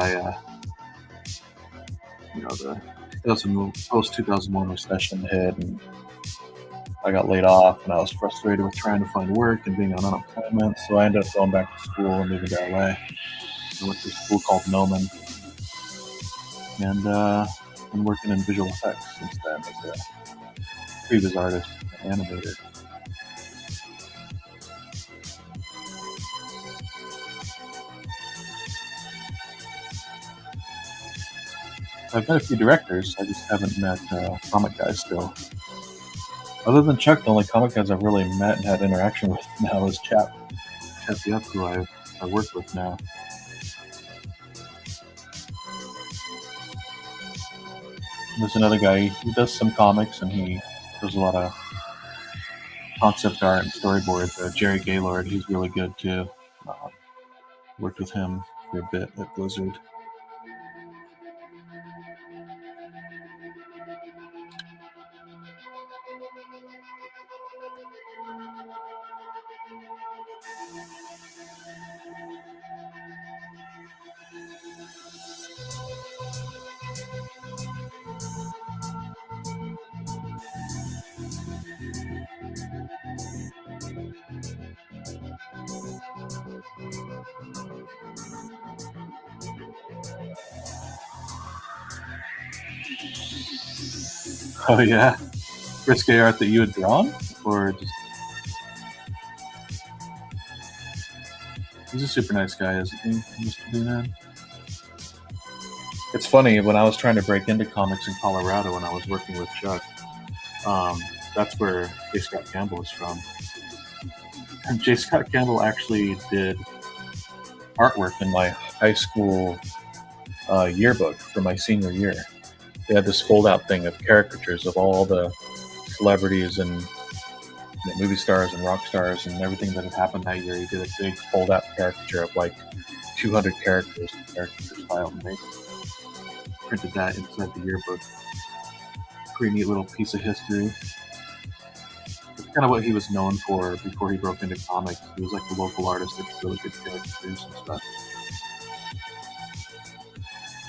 the post 2001 recession hit, and I got laid off, and I was frustrated with trying to find work and being on unemployment. So I ended up going back to school and moving to LA. I went to a school called Noman, and been working in visual effects since then as a previous artist and animator. I've met a few directors. I just haven't met comic guys still. Other than Chuck, the only comic guys I've really met and had interaction with now is Chap Yup, who I work with now. There's another guy who does some comics, and he does a lot of concept art and storyboards. Jerry Gaylord, he's really good too. Worked with him for a bit at Blizzard. Oh yeah, risque art that you had drawn, or just he's a super nice guy, isn't he, Mr. Dunan? It's funny, when I was trying to break into comics in Colorado when I was working with Chuck, that's where J. Scott Campbell is from. And J. Scott Campbell actually did artwork in my high school yearbook for my senior year. They had this fold-out thing of caricatures of all the celebrities and movie stars and rock stars and everything that had happened that year. He did a big fold-out caricature of like 200 characters, caricature style, and they printed that inside the yearbook. Pretty neat little piece of history. It's kind of what he was known for before he broke into comics. He was like the local artist that did really good caricatures and stuff.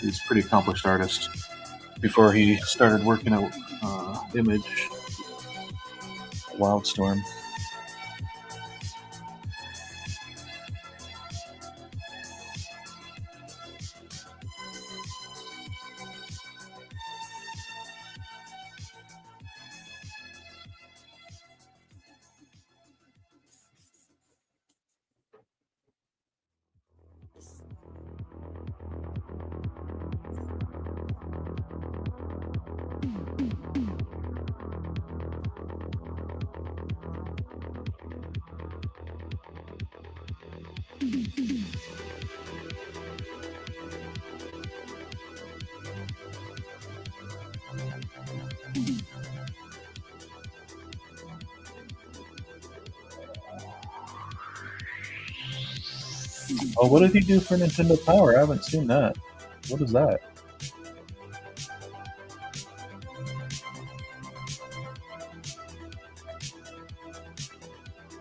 He's a pretty accomplished artist. Before he started working at Image, Wildstorm. Oh, what did he do for Nintendo Power? I haven't seen that. What is that?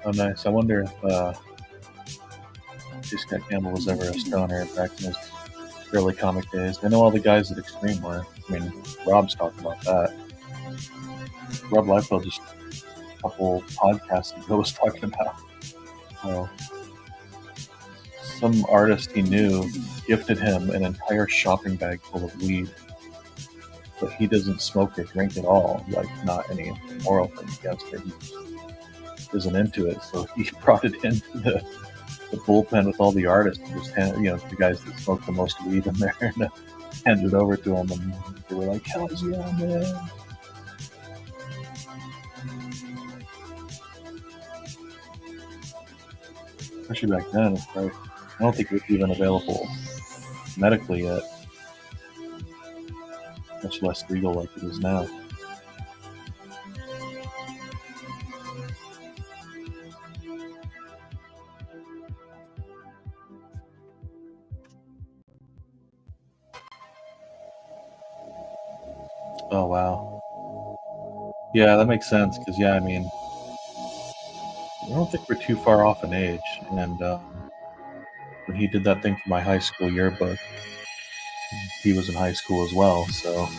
Oh, nice. I wonder if J. Scott Campbell was ever a stoner back in his early comic days. I know all the guys at Extreme were. I mean, Rob's talking about that. Rob Liefeld just a couple podcasts ago was talking about how some artist he knew gifted him an entire shopping bag full of weed, but he doesn't smoke or drink at all. Like, not any moral thing against it. He just isn't into it. So he brought it into the bullpen with all the artists and just the guys that smoked the most weed in there, and handed it over to him, and they were like, "Hell yeah, man!" Especially back then, I don't think it was even available medically yet, much less legal like it is now. Oh wow. Yeah, that makes sense. Because yeah, I mean, I don't think we're too far off in age. And when he did that thing for my high school yearbook, he was in high school as well. So,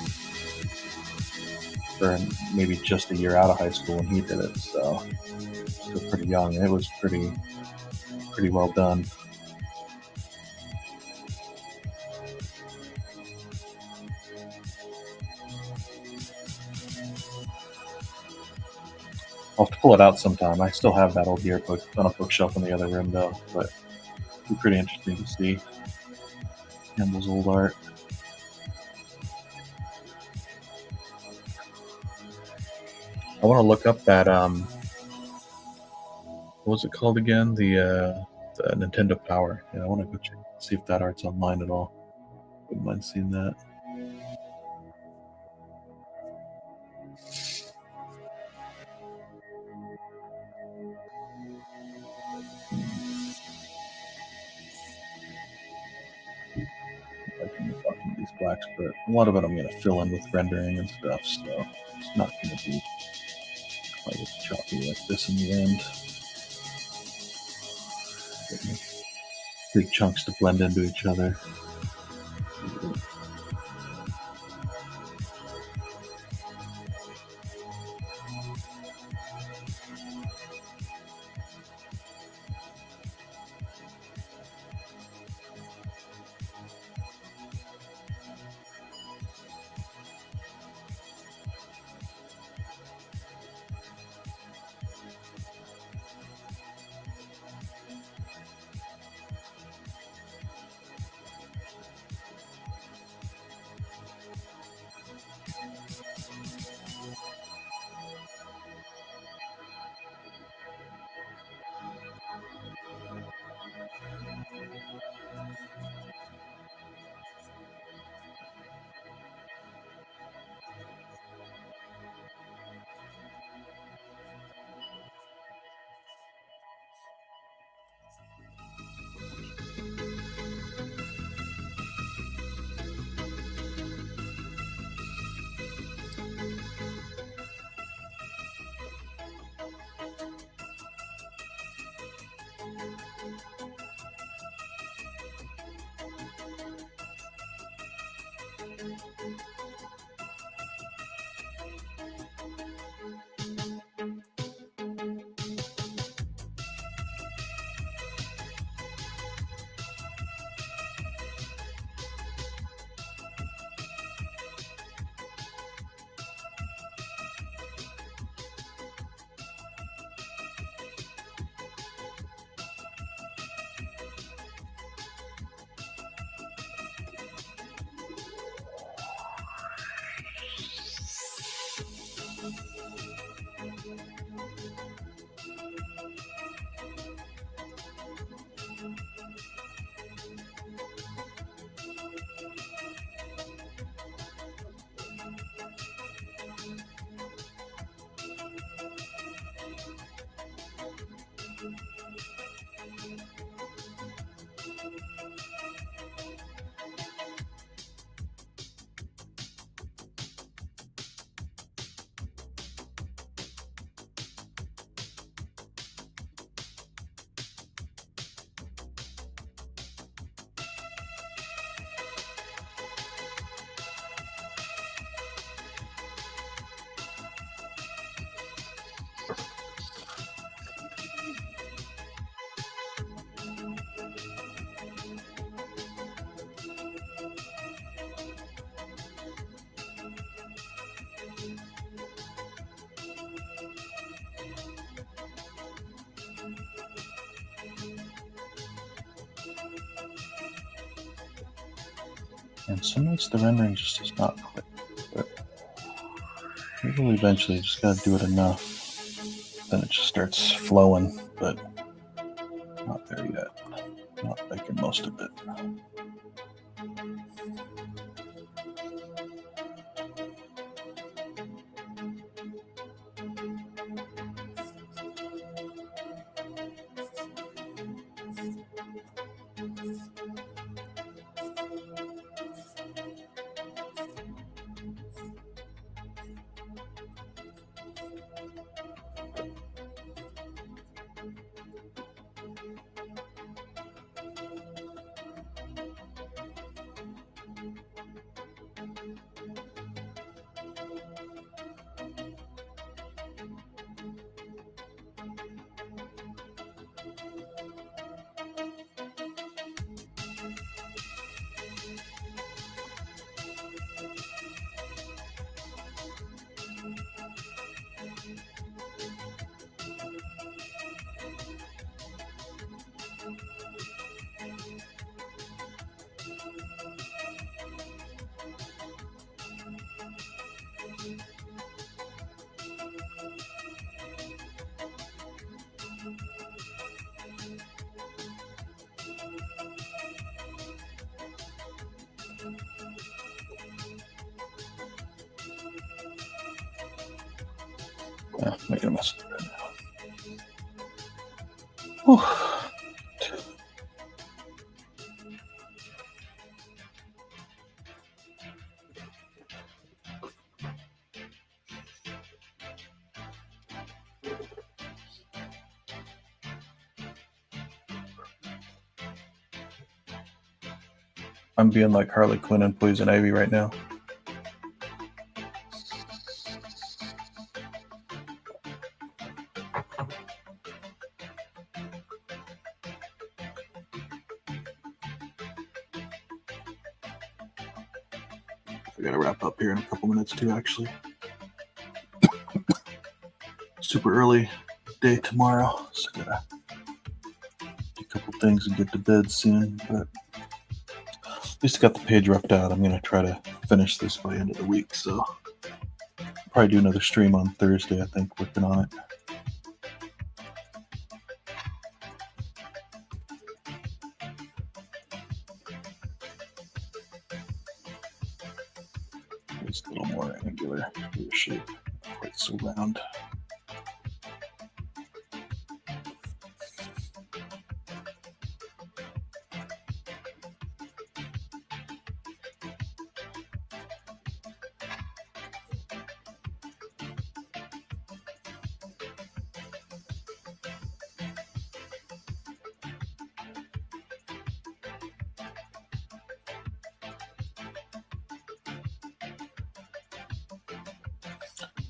or maybe just a year out of high school when he did it. So, still pretty young. And it was pretty well done. I'll have to pull it out sometime. I still have that old yearbook on a bookshelf in the other room though, but it'd be pretty interesting to see Campbell's old art. I want to look up that what was it called again? The Nintendo Power. Yeah, I want to go check see if that art's online at all. Wouldn't mind seeing that. Liking the fucking these blacks, but a lot of it I'm gonna fill in with rendering and stuff, so it's not gonna be quite as choppy like this in the end. Big chunks to blend into each other. And some nights the rendering just does not click, but it will eventually. Just gotta do it enough. Then it just starts flowing, but not there yet. Not making most of it. Make a mess of it now. Whew. I'm being like Harley Quinn and Poison Ivy right now. I gotta wrap up here in a couple minutes too, actually. Super early day tomorrow, so I gotta do a couple things and get to bed soon, but at least I got the page roughed out. I'm gonna try to finish this by the end of the week, so probably do another stream on Thursday, I think, working on it. It's a little more angular shape, not quite so round.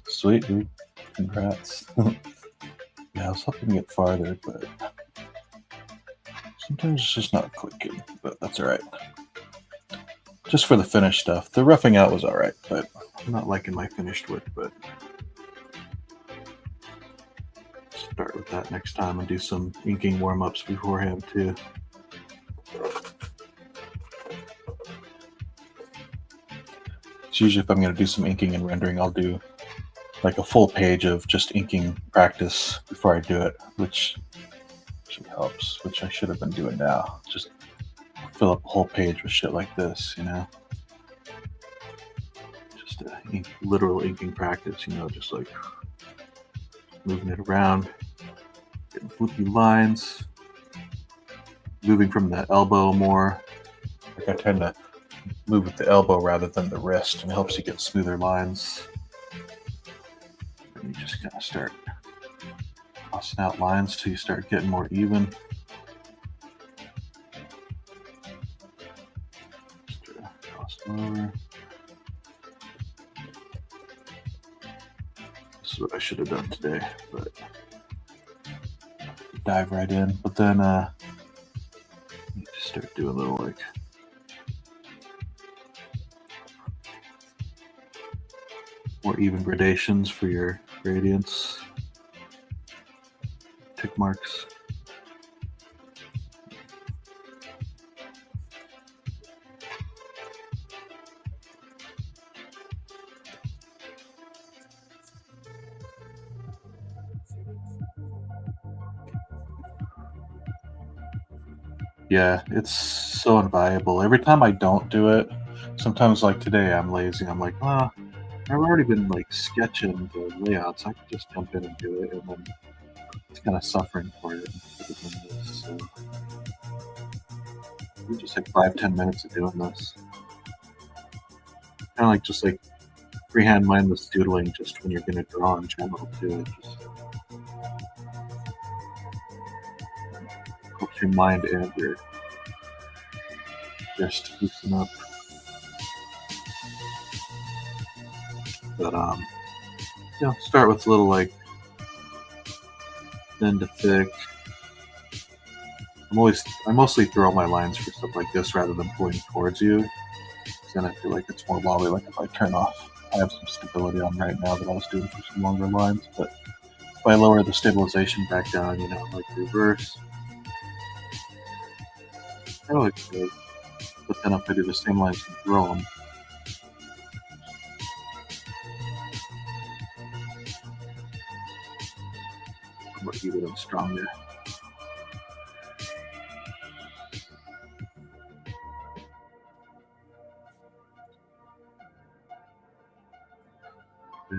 Sweet, dude. Congrats. Yeah, I was hoping to get farther, but sometimes it's just not clicking, but that's alright. Just for the finished stuff. The roughing out was alright, but I'm not liking my finished work, but start with that next time and do some inking warm-ups beforehand too. So usually if I'm going to do some inking and rendering, I'll do like a full page of just inking practice before I do it, which helps, which I should have been doing now. Just fill up a whole page with shit like this, you know? Just literal inking practice, you know, just like moving it around, getting flippy lines, moving from the elbow more. Like I tend to move with the elbow rather than the wrist, and it helps you get smoother lines. And you just kind of start crossing out lines till you start getting more even. Just cross over. This is what I should have done today, but dive right in. But then you just start doing little like more even gradations for your gradients, tick marks. Yeah, it's so invaluable. Every time I don't do it, sometimes like today I'm lazy. I'm like, I've already been like sketching the layouts. I could just jump in and do it, and then it's kind of suffering for it. So we just like 5-10 minutes of doing this. Kind of like just like freehand mindless doodling, just when you're gonna draw in general too. It just helps your mind and your wrist loosen up. But start with a little like thin to thick. I mostly throw my lines for stuff like this rather than pulling towards you. Then I feel like it's more wobbly. Like if I turn off, I have some stability on right now that I was doing for some longer lines. But if I lower the stabilization back down, you know, like reverse, that looks good. But then if I do the same lines and throw them, I'm more even and stronger. Yeah,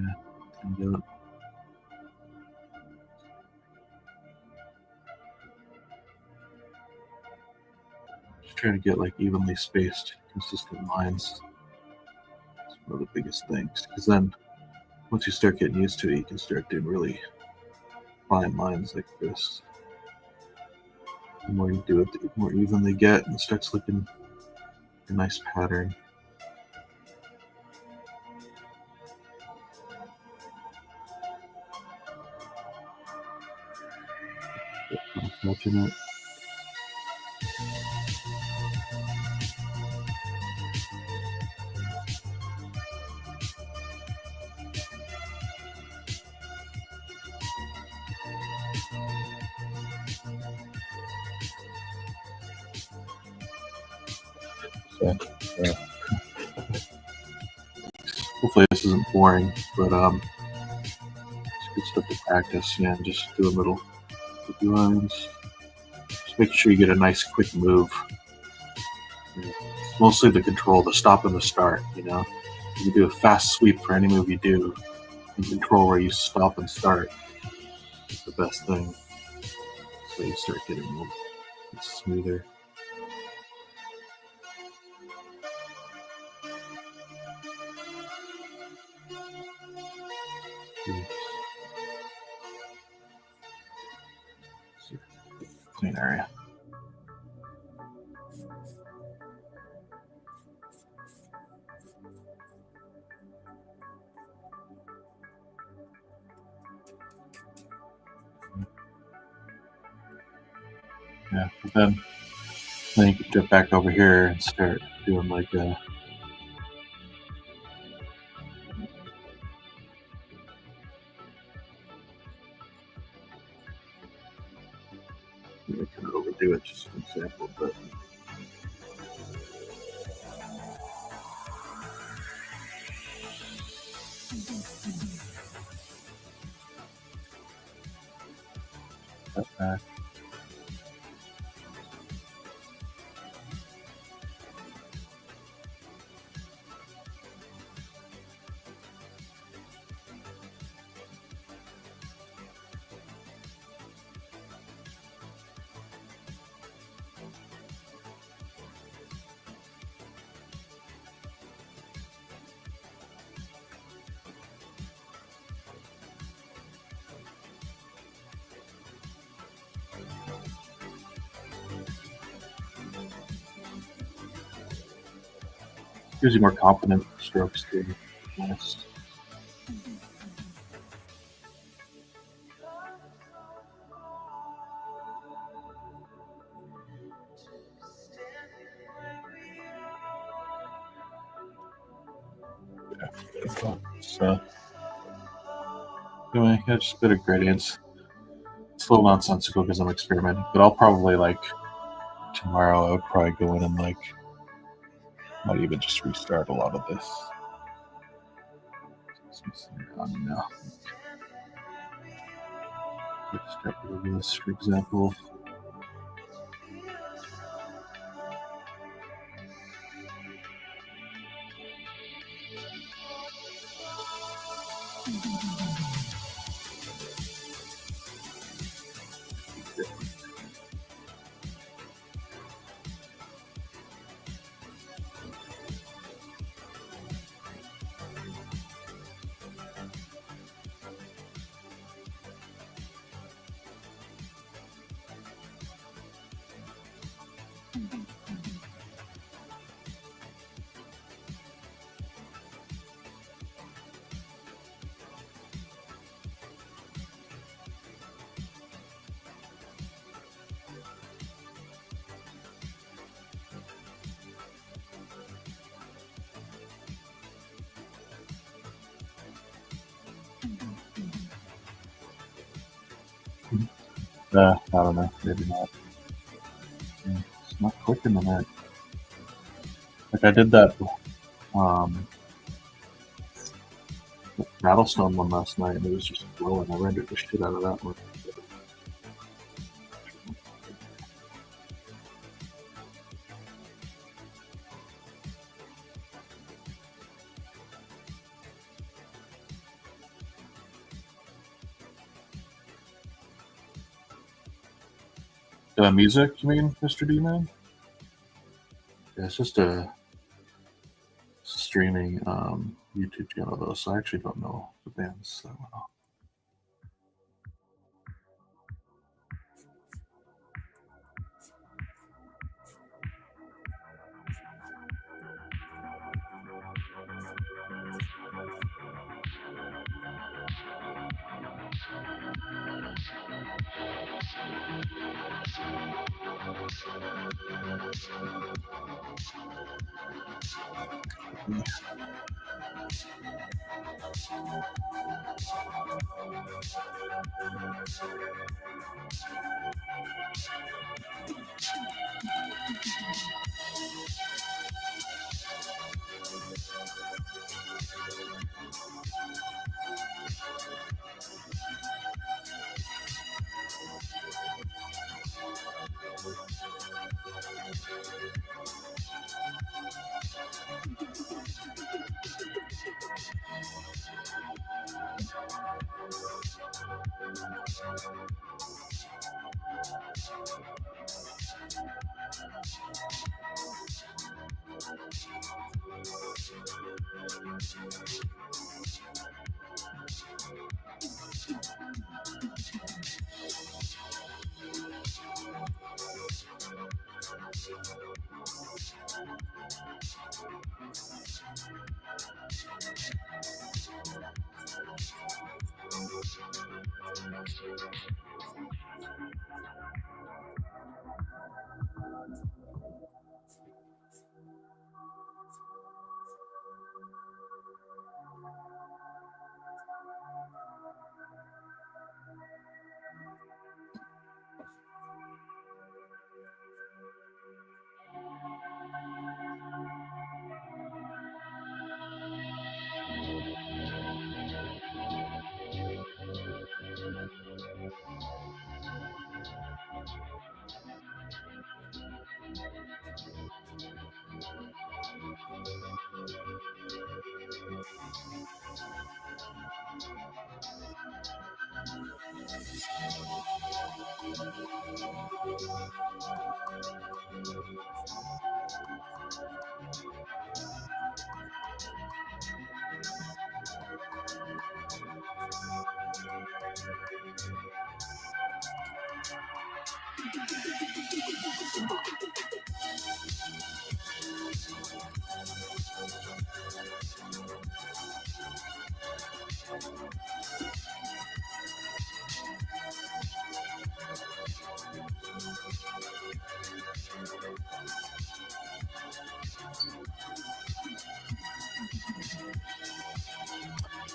and do it. Just trying to get like evenly spaced, consistent lines. That's one of the biggest things. Because then, once you start getting used to it, you can start doing really fine lines like this. The more you do it, the more even they get, and it starts looking a nice pattern. Touching it. So, hopefully this isn't boring, but it's good stuff to practice. Yeah, and just do a little lines. Just make sure you get a nice quick move. It's mostly the control, the stop and the start. You know, you do a fast sweep for any move you do, and control where you stop and start is the best thing. So you start getting a little smoother. Clean area. Yeah, but then you can jump back over here and start doing like a kind of overdo it, just an example, but step back. Gives you more confident strokes too. Yes. So anyway, yeah, just a bit of gradients. It's a little nonsensical because I'm experimenting, but I'll probably like tomorrow. I would probably go in and like might even just restart a lot of this. Now. Let's start with this, for example. I don't know, maybe not. It's not clicking on that. Like I did that Rattlestone one last night, and it was just blowing. I rendered the shit out of that one. Music, you mean, Mr. D-Man? Yeah, it's just a streaming YouTube channel though, so I actually don't know the bands that well.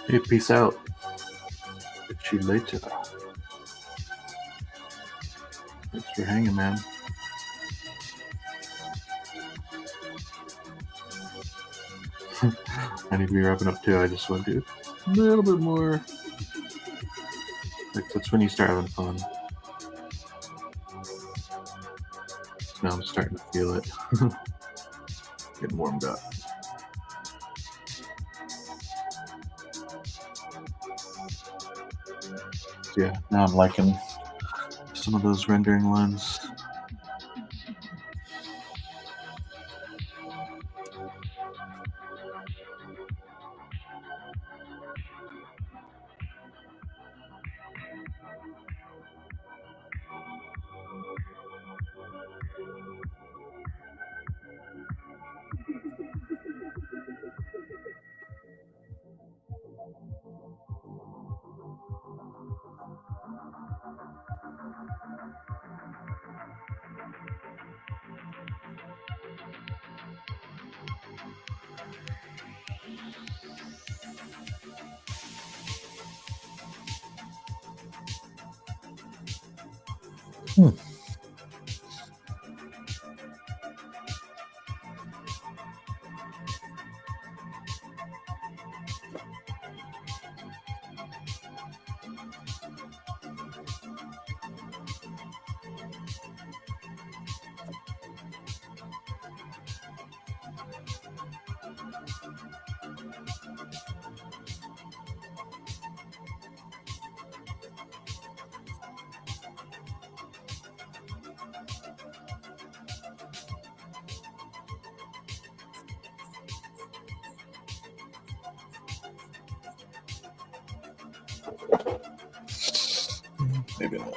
Hey, peace out. Catch you later. Thanks for hanging, man. I need to be wrapping up too. I just want to do a little bit more. Like, that's when you start having fun. Now I'm starting to feel it. Getting warmed up. So yeah, now I'm liking some of those rendering ones. Maybe not.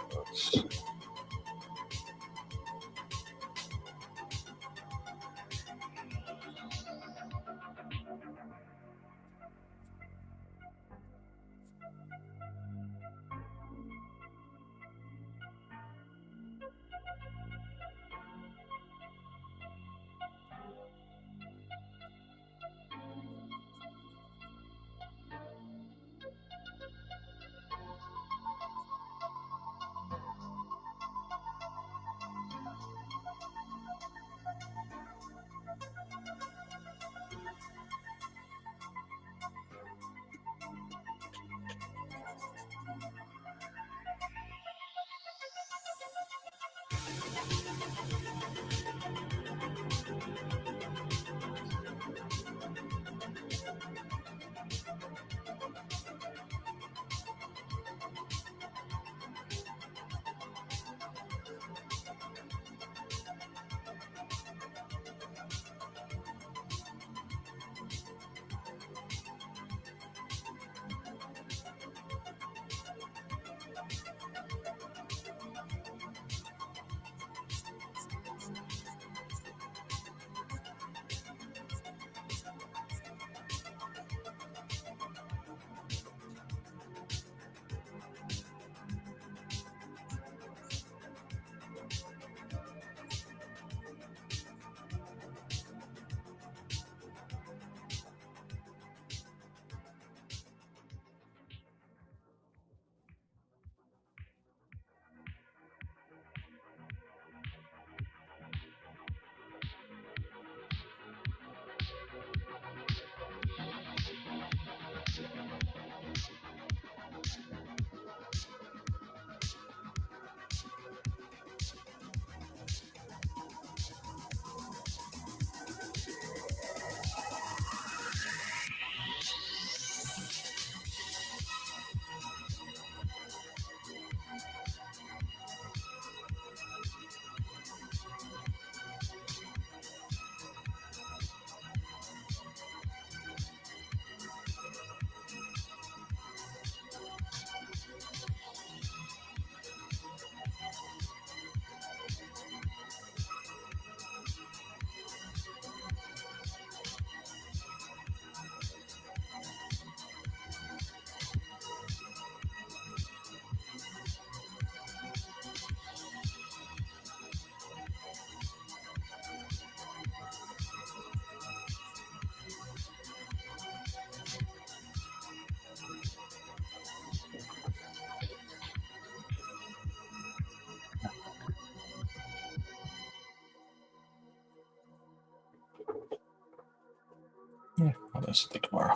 Yeah, I'll do something tomorrow.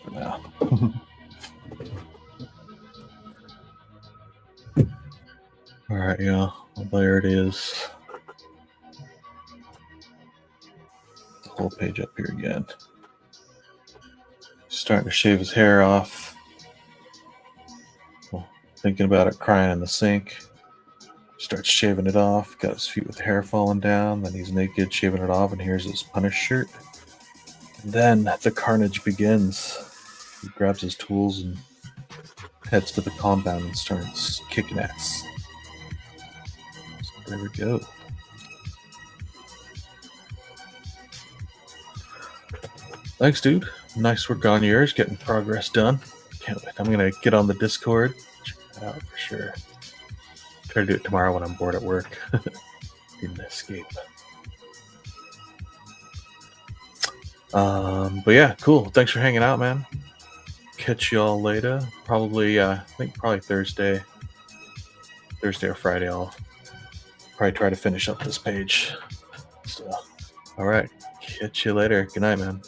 For now. All right, yeah, well, there it is. The whole page up here again. Starting to shave his hair off. Well, thinking about it, crying in the sink. Starts shaving it off. Got his feet with hair falling down. Then he's naked, shaving it off, and here's his punish shirt. And then the carnage begins. He grabs his tools and heads to the compound and starts kicking ass. So there we go. Thanks, dude. Nice work on yours, getting progress done. Can't wait. I'm gonna get on the Discord. Check that out for sure. Try to do it tomorrow when I'm bored at work. Didn't escape. But yeah, cool. Thanks for hanging out, man. Catch y'all later. Probably, I think probably Thursday or Friday. I'll probably try to finish up this page. So, all right. Catch you later. Good night, man.